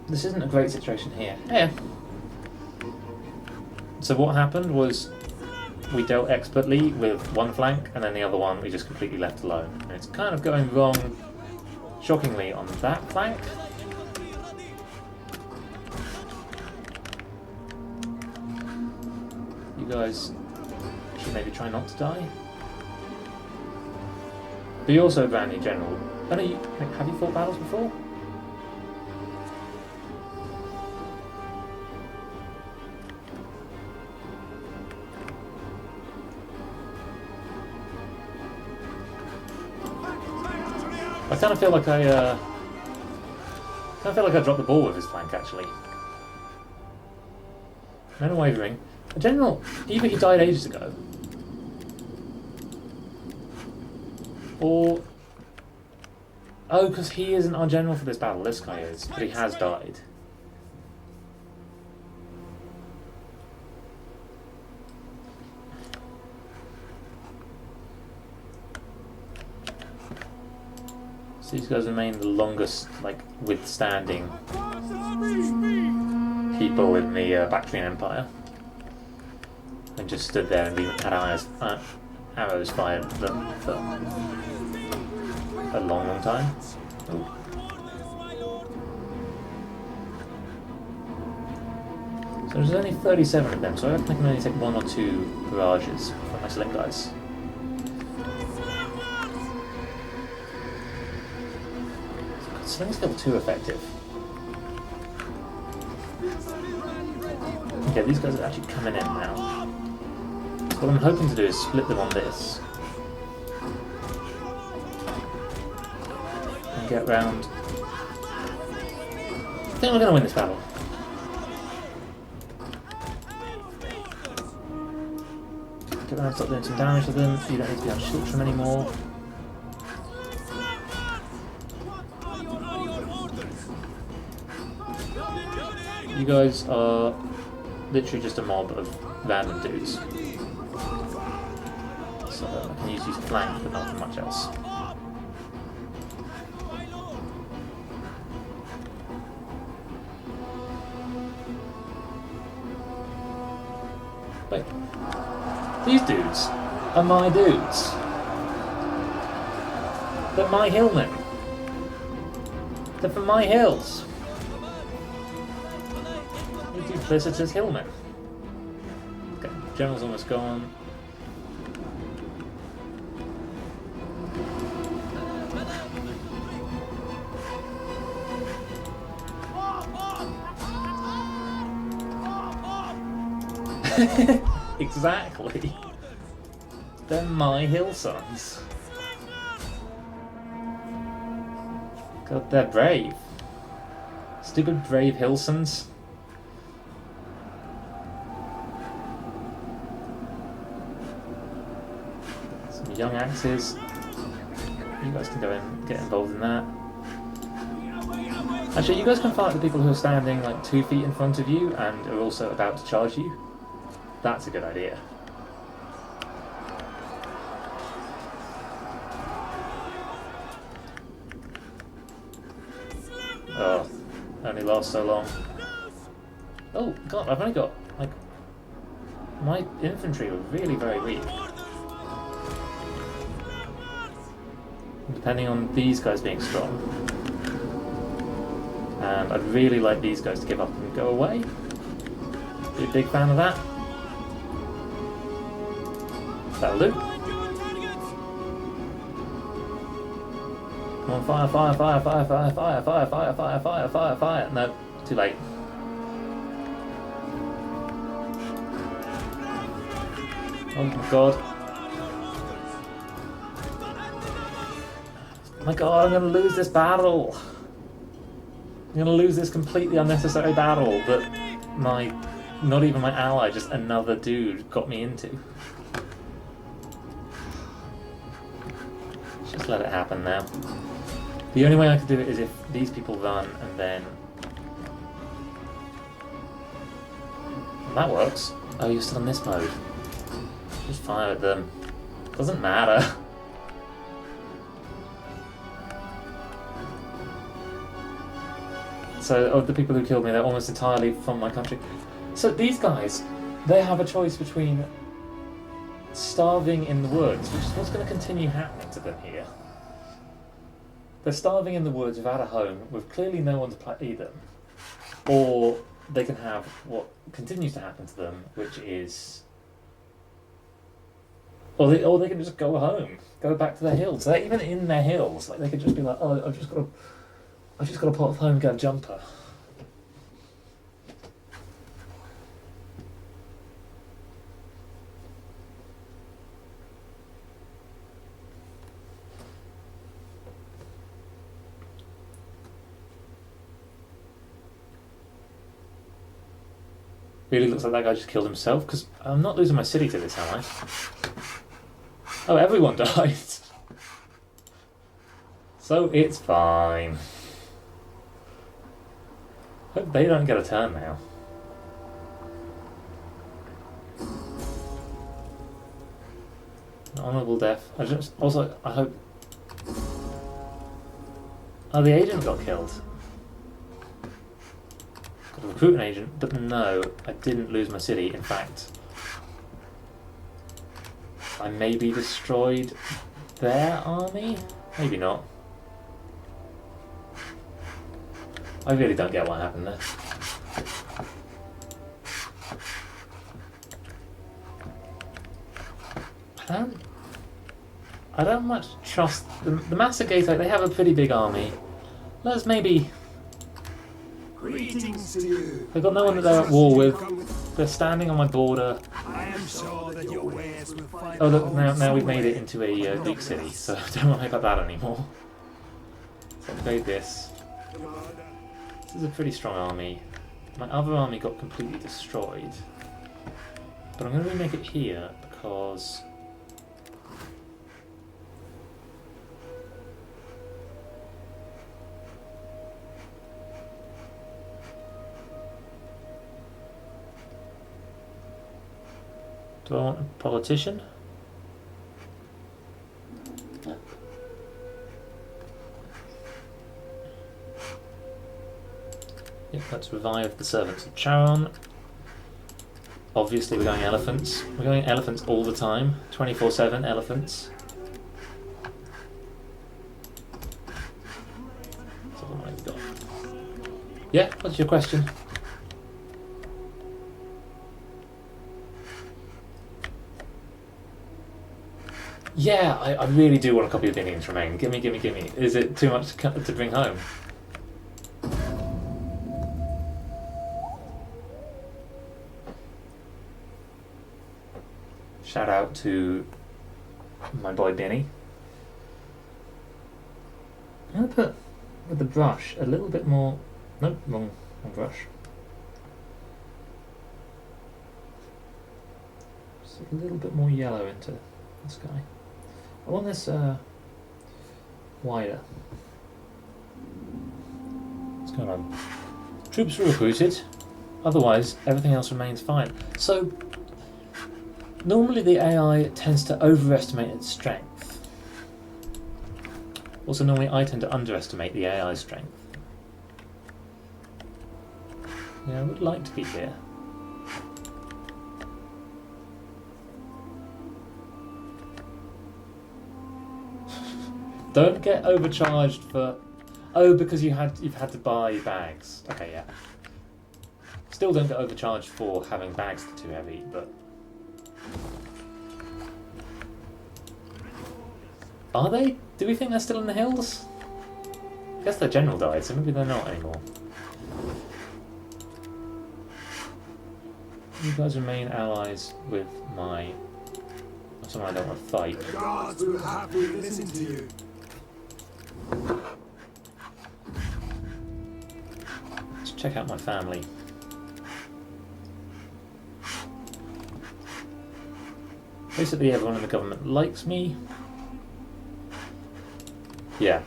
This isn't a great situation here. Yeah. So what happened was we dealt expertly with one flank, and then the other one we just completely left alone. And it's kind of going wrong, shockingly, on that flank. You guys should maybe try not to die. But you also ran your general. I know have you fought battles before? I kind of feel like I dropped the ball with his flank, actually. No wavering. The general, either he died ages ago, or oh, because he isn't our general for this battle. This guy is, but he has died. So these guys remain the longest, like, withstanding people in the Bactrian Empire, and just stood there and had arrows fired at them for a long time. Ooh. So there's only 37 of them, so I reckon I can only take 1 or 2 barrages from my sling guys. Sling's still too effective. Okay, these guys are actually coming in now. So what I'm hoping to do is split them on this. get round. I think we're going to win this battle. Get around, start doing some damage to them. You don't need to be on Shiltram anymore. You guys are literally just a mob of random dudes. So I can use you to flank, but not for much else. Wait. These dudes are my dudes. They're my hillmen. They're from my hills. They're duplicitous hillmen. Okay, general's almost gone. Exactly. They're my hill sons. God, they're brave. Stupid brave hill sons. Some young axes. You guys can go in, get involved in that. Actually, you guys can fight the people who are standing like 2 feet in front of you and are also about to charge you. That's a good idea. Oh, only lasts so long. Oh god, I've only got, like, my infantry were really very weak. Depending on these guys being strong. And I'd really like these guys to give up and go away. Be a big fan of that. That'll do. Come on, fire, fire, fire, fire, fire, fire, fire, fire, fire, fire, fire, fire. No, too late. Oh my god. Oh my god, I'm gonna lose this battle. I'm gonna lose this completely unnecessary battle that not even my ally, just another dude got me into. Just let it happen now. The only way I could do it is if these people run and then... That works. Oh, you're still in this mode. Just fire at them. Doesn't matter. So, of the people who killed me, they're almost entirely from my country. So these guys, they have a choice between starving in the woods, which is what's going to continue happening to them here. They're starving in the woods without a home, with clearly no one to play them. Or they can have what continues to happen to them, which is... Or they can just go home, go back to their hills. They're even in their hills. Like, they could just be like, oh, I've just got to put off home and get a jumper. Really looks like that guy just killed himself, because I'm not losing my city to this, am I? Oh, everyone died. So it's fine. Hope they don't get a turn now. An honourable death. I hope... Oh, the agent got killed. Got to recruit an agent, but no, I didn't lose my city. In fact, I maybe destroyed their army? Maybe not. I really don't get what happened there. I don't much trust the Massagator. They have a pretty big army. Let's maybe... Greetings to you. They've got no one that they're at war with. They're standing on my border. I am sure that your wares will find... Oh look, now we've made it into a Greek city, so don't worry about that anymore. Let's upgrade this. This is a pretty strong army. My other army got completely destroyed. But I'm going to remake it here because... Do I want a politician? Yep, let's revive the servants of Charon. Obviously we're going elephants. We're going elephants all the time. 24/7 elephants. That's all the money we've got. Yeah, what's your question? Yeah, I really do want a copy of the Indians Remain. Gimme. Is it too much to bring home? Shout out to my boy Benny. I'm gonna put with the brush a little bit more. Nope, wrong brush. Just a little bit more yellow into this guy. I want this wider. What's going on? Troops are recruited. Otherwise, everything else remains fine. So. Normally the AI tends to overestimate its strength. Also normally I tend to underestimate the AI's strength. Yeah, I would like to be here. Don't get overcharged for... Oh, because you've had to buy bags. Okay, yeah. Still don't get overcharged for having bags that are too heavy, but... Are they? Do we think they're still in the hills? I guess their general died, so maybe they're not anymore. You guys remain allies with my... someone I don't want to fight. The gods will happily listen to you. Let's check out my family. Basically everyone in the government likes me. Yeah.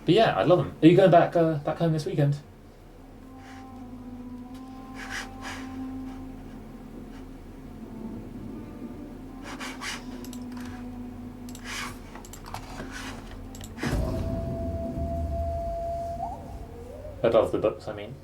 But yeah, I love them. Are you going back home this weekend? Above the books, I mean.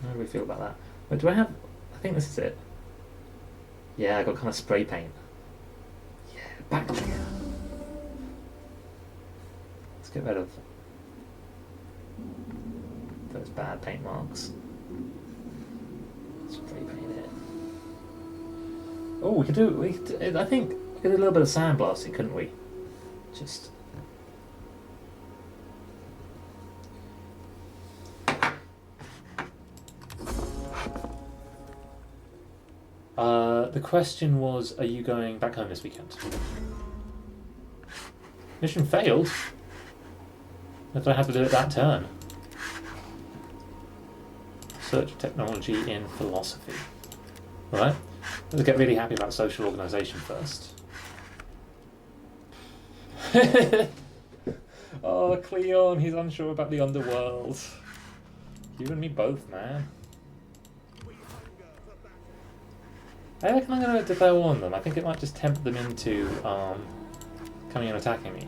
How do we feel about that? Wait, do I have... I think this is it. Yeah, I got kind of spray paint. Yeah, Bactria. Let's get rid of those bad paint marks. Spray paint it. Oh, we could do... I think we could do a little bit of sandblasting, couldn't we? Just... the question was, are you going back home this weekend? Mission failed. What do I have to do at that turn? Search technology in philosophy. Right? Let's get really happy about social organisation first. Oh, Cleon, he's unsure about the underworld. You and me both, man. I reckon I'm going to declare war on them. I think it might just tempt them into coming and attacking me.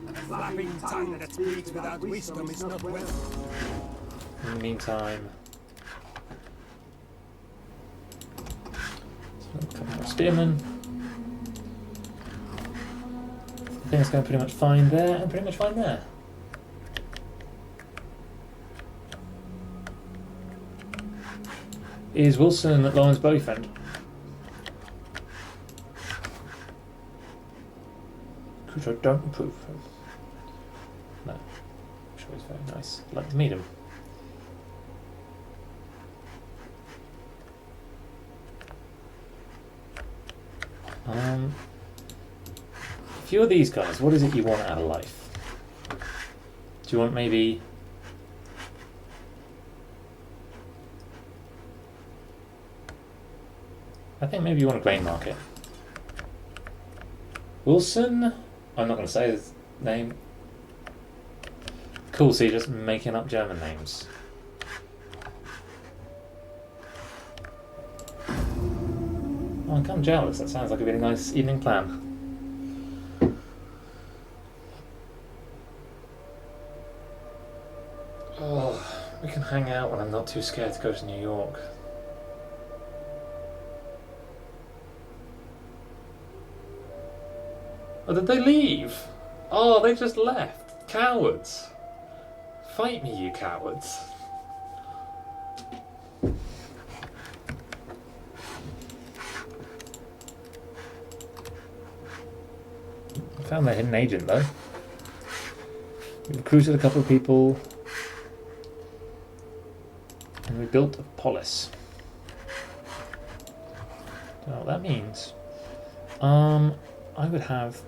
A flapping tongue that speaks without wisdom is not well. In the meantime, a couple more spearmen. I think it's going pretty much fine there and pretty much fine there. Is Wilson Lauren's boyfriend? Which I don't approve of. No. I'm sure he's very nice. I'd like to meet him. A few of these guys, what is it you want out of life? Do you want maybe... I think maybe you want a grain market. Wilson? I'm not going to say his name. Cool, so you're just making up German names. Oh, I'm kind of jealous. That sounds like a really nice evening plan. Oh, we can hang out when I'm not too scared to go to New York. Oh, did they leave? Oh, they just left. Cowards. Fight me, you cowards. I found their hidden agent, though. We recruited a couple of people. And we built a polis. Don't know what that means. I would have...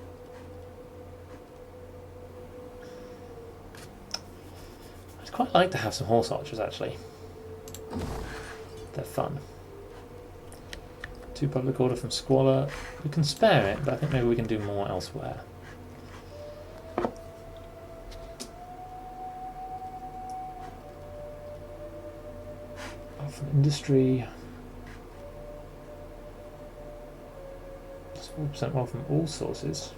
I'd quite like to have some horse archers, actually. They're fun. 2 public order from Squalor. We can spare it, but I think maybe we can do more elsewhere. From industry. Plus 4% more from all sources.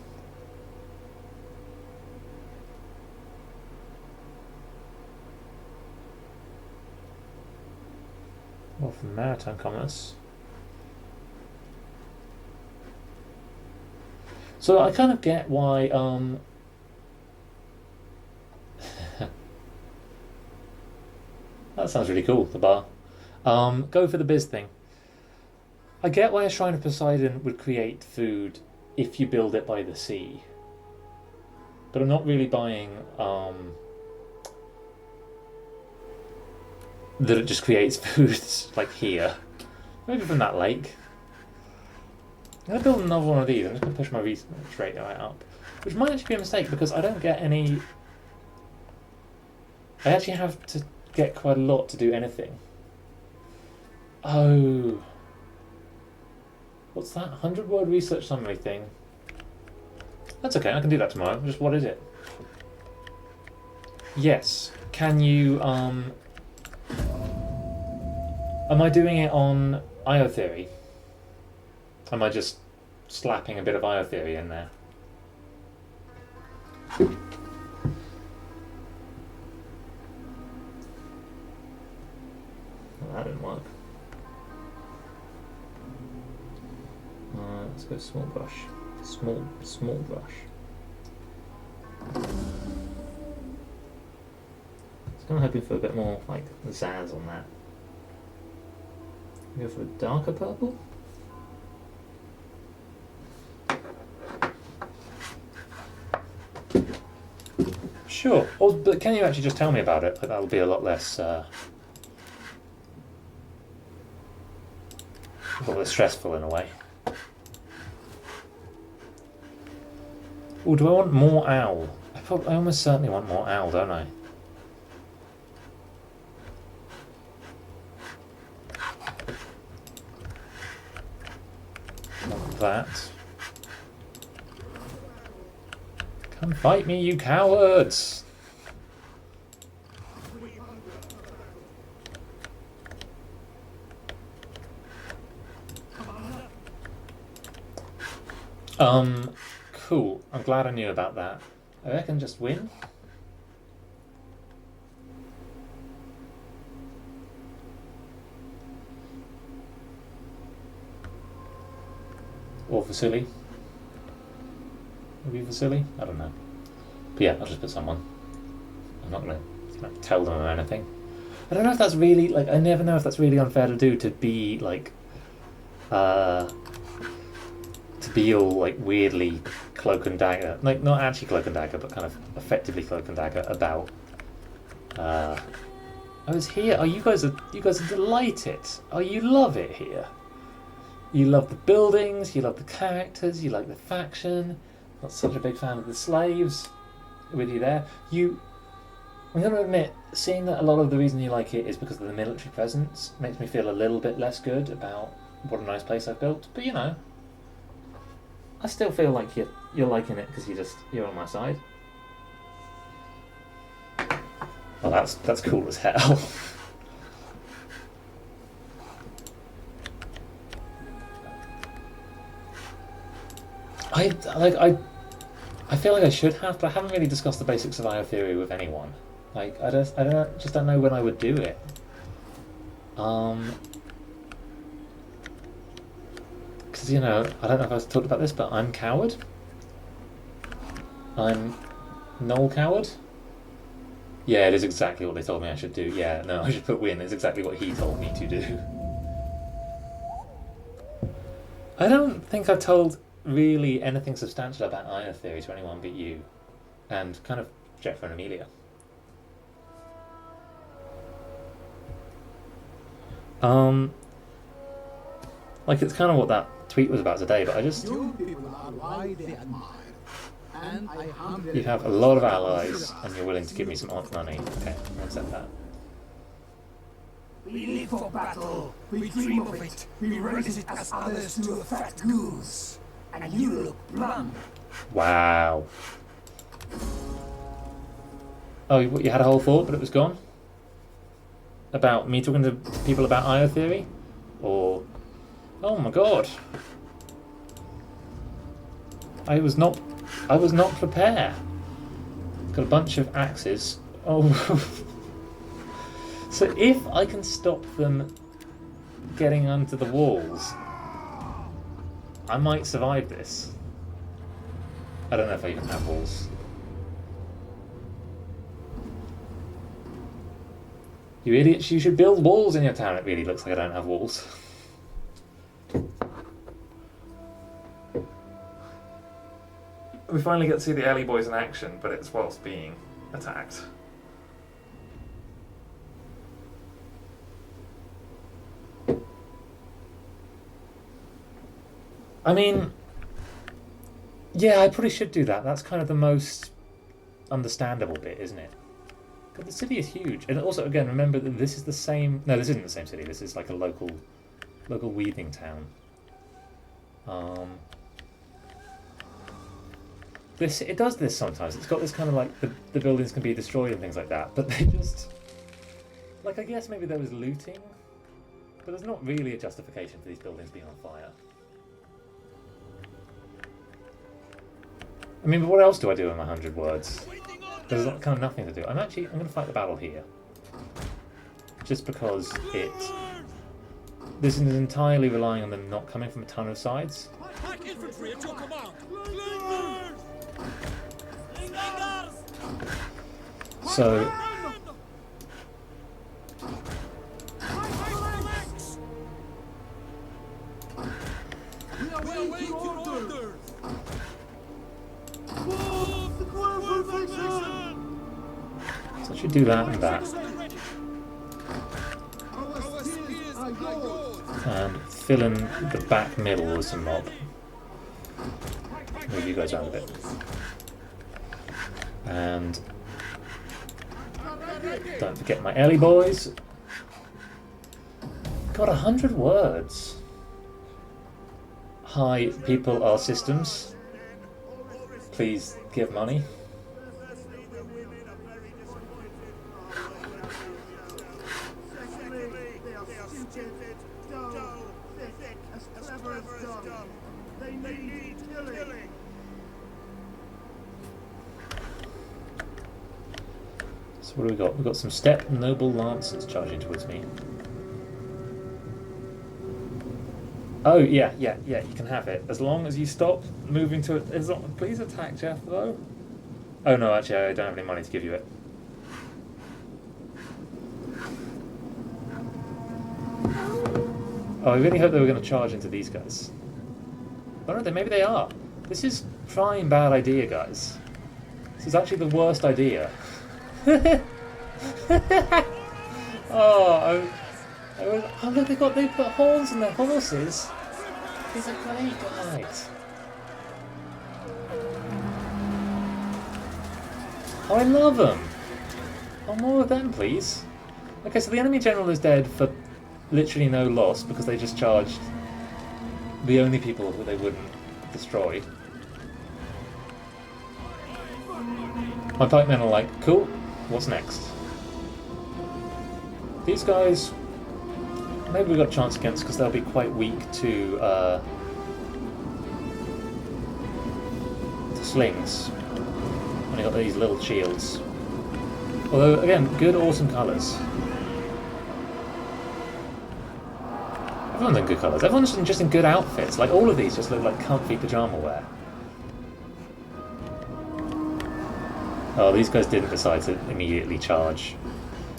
More from maritime commerce. So I kind of get why that sounds really cool, the bar. Go for the biz thing. I get why a Shrine of Poseidon would create food if you build it by the sea. But I'm not really buying that it just creates food like here. Maybe from that lake. I'm going to build another one of these. I'm just going to push my research rate right up. Which might actually be a mistake because I don't get any... I actually have to get quite a lot to do anything. Oh. What's that? 100-word research summary thing. That's okay, I can do that tomorrow. Just what is it? Yes. Can you, am I doing it on IO theory? Am I just slapping a bit of IO theory in there? Well, that didn't work. Let's go small brush. Small brush. I was kind of hoping for a bit more like zazz on that. Go for a darker purple. Sure. Oh, but can you actually just tell me about it? Like, that'll be a lot less stressful in a way. Oh, do I want more owl? I almost certainly want more owl, don't I? Like that. Come fight me, you cowards! Cool. I'm glad I knew about that. I reckon just win. Or Vasily. Maybe Vasily? I don't know. But yeah, I'll just put someone. I'm not gonna tell them or anything. I don't know if that's really, like, I never know if that's really unfair to do, to be, like, to be all, like, weirdly cloak and dagger. Like, not actually cloak and dagger, but kind of effectively cloak and dagger about, I was here. Oh, you guys are delighted. Oh, you love it here. You love the buildings, you love the characters, you like the faction. Not such a big fan of the slaves. With you there. I'm going to admit, seeing that a lot of the reason you like it is because of the military presence makes me feel a little bit less good about what a nice place I've built. But you know, I still feel like you're liking it because you're on my side. Well, that's cool as hell. I feel like I should have, but I haven't really discussed the basics of IO theory with anyone. Like I don't know when I would do it. Because you know, I don't know if I've talked about this, but I'm coward. I'm Noel Coward. Yeah, it is exactly what they told me I should do. Yeah, no, I should put win. It's exactly what he told me to do. I don't think I've told really anything substantial about IO theory to anyone but you, and kind of Jeff and Amelia. Like it's kind of what that tweet was about today, but I just... You people are widely admired, and I humbly... You have a lot of allies, and you're willing to give me some money. Okay, I'll accept that. We live for battle, we dream of it, we raise it as others do a fat goose. And you look blunt. Wow. Oh, you had a whole thought, but it was gone? About me talking to people about IO theory? Or... Oh my god. I was not prepared. Got a bunch of axes. Oh. So if I can stop them getting onto the walls, I might survive this. I don't know if I even have walls. You idiots, you should build walls in your town. It really looks like I don't have walls. We finally get to see the alley boys in action, but it's whilst being attacked. I mean, yeah, I probably should do that. That's kind of the most understandable bit, isn't it? But the city is huge. And also, again, remember that this is the same... No, this isn't the same city. This is like a local weaving town. It does this sometimes. It's got this kind of like, the buildings can be destroyed and things like that. But they just... Like, I guess maybe there was looting. But there's not really a justification for these buildings being on fire. I mean, but what else do I do in my 100 words? There's kind of nothing to do. I'm going to fight the battle here. Just because this is entirely relying on them not coming from a ton of sides. Infantry at your command. So... So I should do that and that. And fill in the back middle with some mob. Move you guys around a bit. And don't forget my alley boys. Got 100 words. Hi, people are systems. Please give money. So what do we got? We've got some steppe noble lancers charging towards me. Oh, yeah, you can have it. As long as you stop moving to it. Please attack Jeff, though. Oh, no, actually, I don't have any money to give you it. Oh, I really hope they were going to charge into these guys. Oh, no, maybe they are. This is prime bad idea, guys. This is actually the worst idea. Oh, look, they put horns in their horses. He's a great guy. Oh, I love them. Oh, more of them, please. Okay, so the enemy general is dead for literally no loss because they just charged the only people who they wouldn't destroy. My pikemen are like, cool, what's next? These guys, maybe we've got a chance against because they'll be quite weak to slings. Only got these little shields. Although, again, good, awesome colours. Everyone's in good colours. Everyone's just in good outfits. Like, all of these just look like comfy pyjama wear. Oh, these guys didn't decide to immediately charge.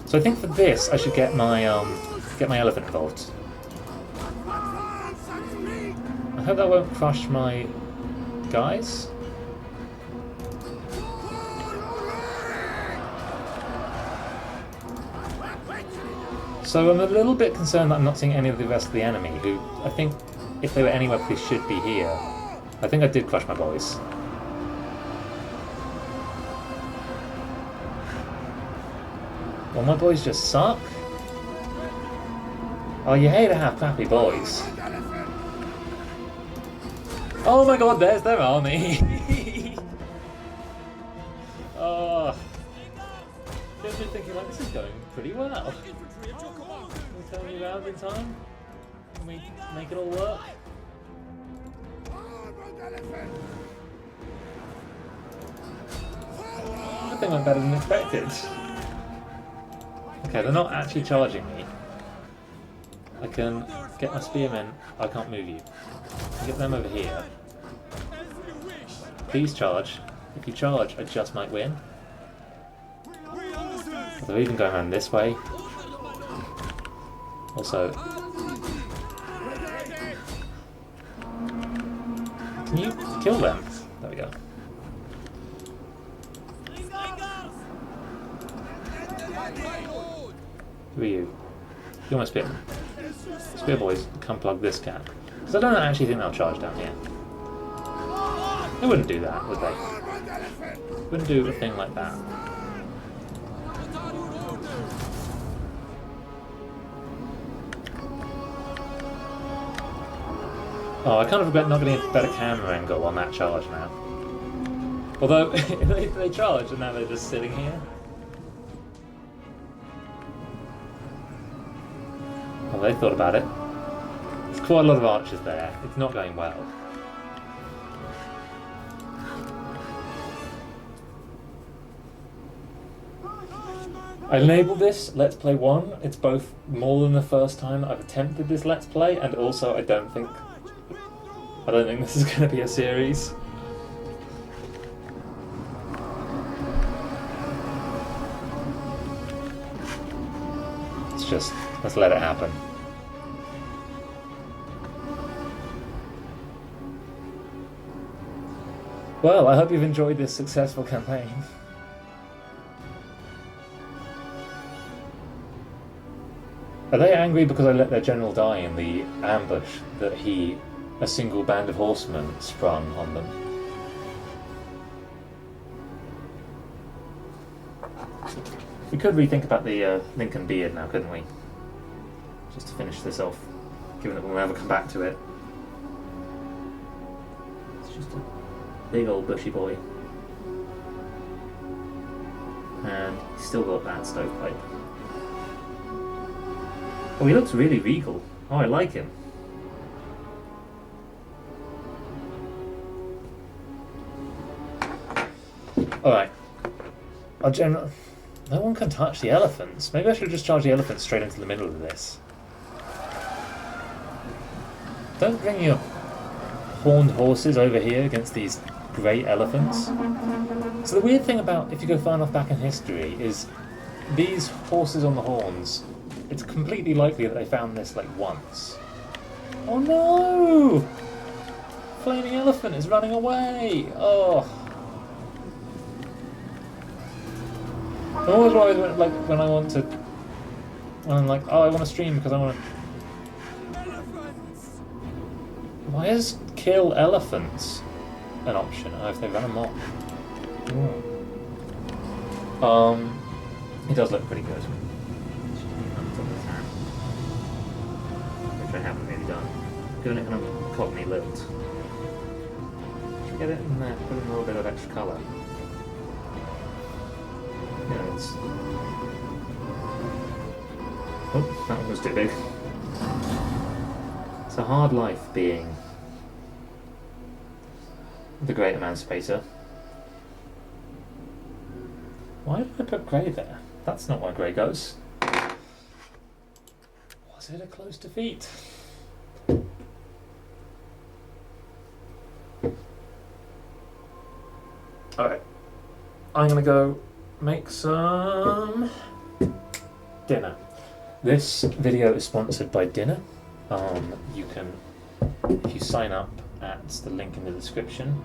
So I think for this, I should get my elephant involved. I hope that won't crush my guys. So I'm a little bit concerned that I'm not seeing any of the rest of the enemy, who I think, if they were anywhere, they should be here. I think I did crush my boys. Well, my boys just suck. Oh, you hate to have crappy boys. Oh my god, there's their army! Oh. Just me thinking, like, this is going pretty well. Can we turn you around in time? Can we make it all work? I think I'm better than expected. Okay, they're not actually charging me. I can get my spearmen. I can't move you. Get them over here. Please charge. If you charge, I just might win. They're even going around this way. Also, can you kill them? There we go. Who are you? You're my spear. Spear boys, come plug this gap. Because I don't actually think they'll charge down here. They wouldn't do that, would they? Wouldn't do a thing like that. Oh, I kind of regret not getting a better camera angle on that charge now. Although, they charge and now they're just sitting here. Well, they thought about it. There's quite a lot of archers there. It's not going well. I labelled this Let's Play 1. It's both more than the first time I've attempted this Let's Play, and also I don't think this is going to be a series. It's just, let's let it happen. Well, I hope you've enjoyed this successful campaign. Are they angry because I let their general die in the ambush that a single band of horsemen sprung on them? We could rethink about the Lincoln beard now, couldn't we? Just to finish this off, given that we'll never come back to it. It's just a big old bushy boy. And he's still got that stovepipe. Oh, he looks really regal. Oh, I like him. Alright. No one can touch the elephants. Maybe I should just charge the elephants straight into the middle of this. Don't bring your horned horses over here against these great elephants. So the weird thing about, if you go far enough back in history, is these horses on the horns, it's completely likely that they found this like once. Oh no! Flaming elephant is running away! Oh! I'm always worried when I'm like, oh, I want to stream because I want to Why is kill elephants an option? Oh, if they run amok. It does look pretty good. Which I haven't really done. Giving it kind of cockney lilt. Should we get it in there? Put in a little bit of extra colour. Yeah, it's... Oh, that one was too big. It's a hard life being the Great Emancipator. Why did I put grey there? That's not where grey goes. Was it a close defeat? Alright. I'm gonna go make some dinner. This video is sponsored by dinner. You can, if you sign up at the link in the description,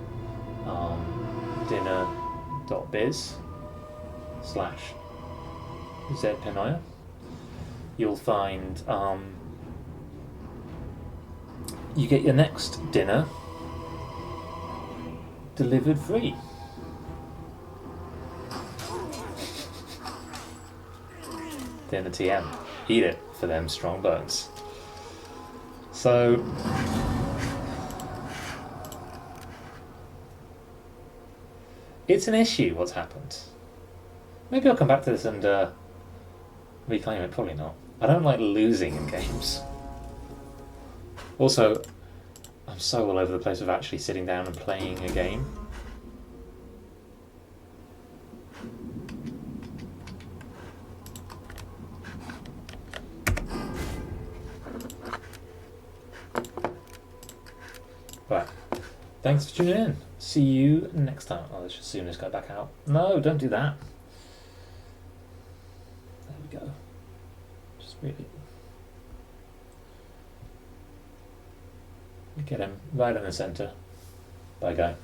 dinner.biz/zpenoia, you'll find you get your next dinner delivered free. Dinner TM. Eat it for them strong bones. So it's an issue what's happened. Maybe I'll come back to this and reclaim it. Probably not. I don't like losing in games. Also, I'm so all over the place with actually sitting down and playing a game. Right. Thanks for tuning in. See you next time. Oh, let's just zoom this guy back out. No, don't do that. There we go. Just really get him right in the center. Bye, guy.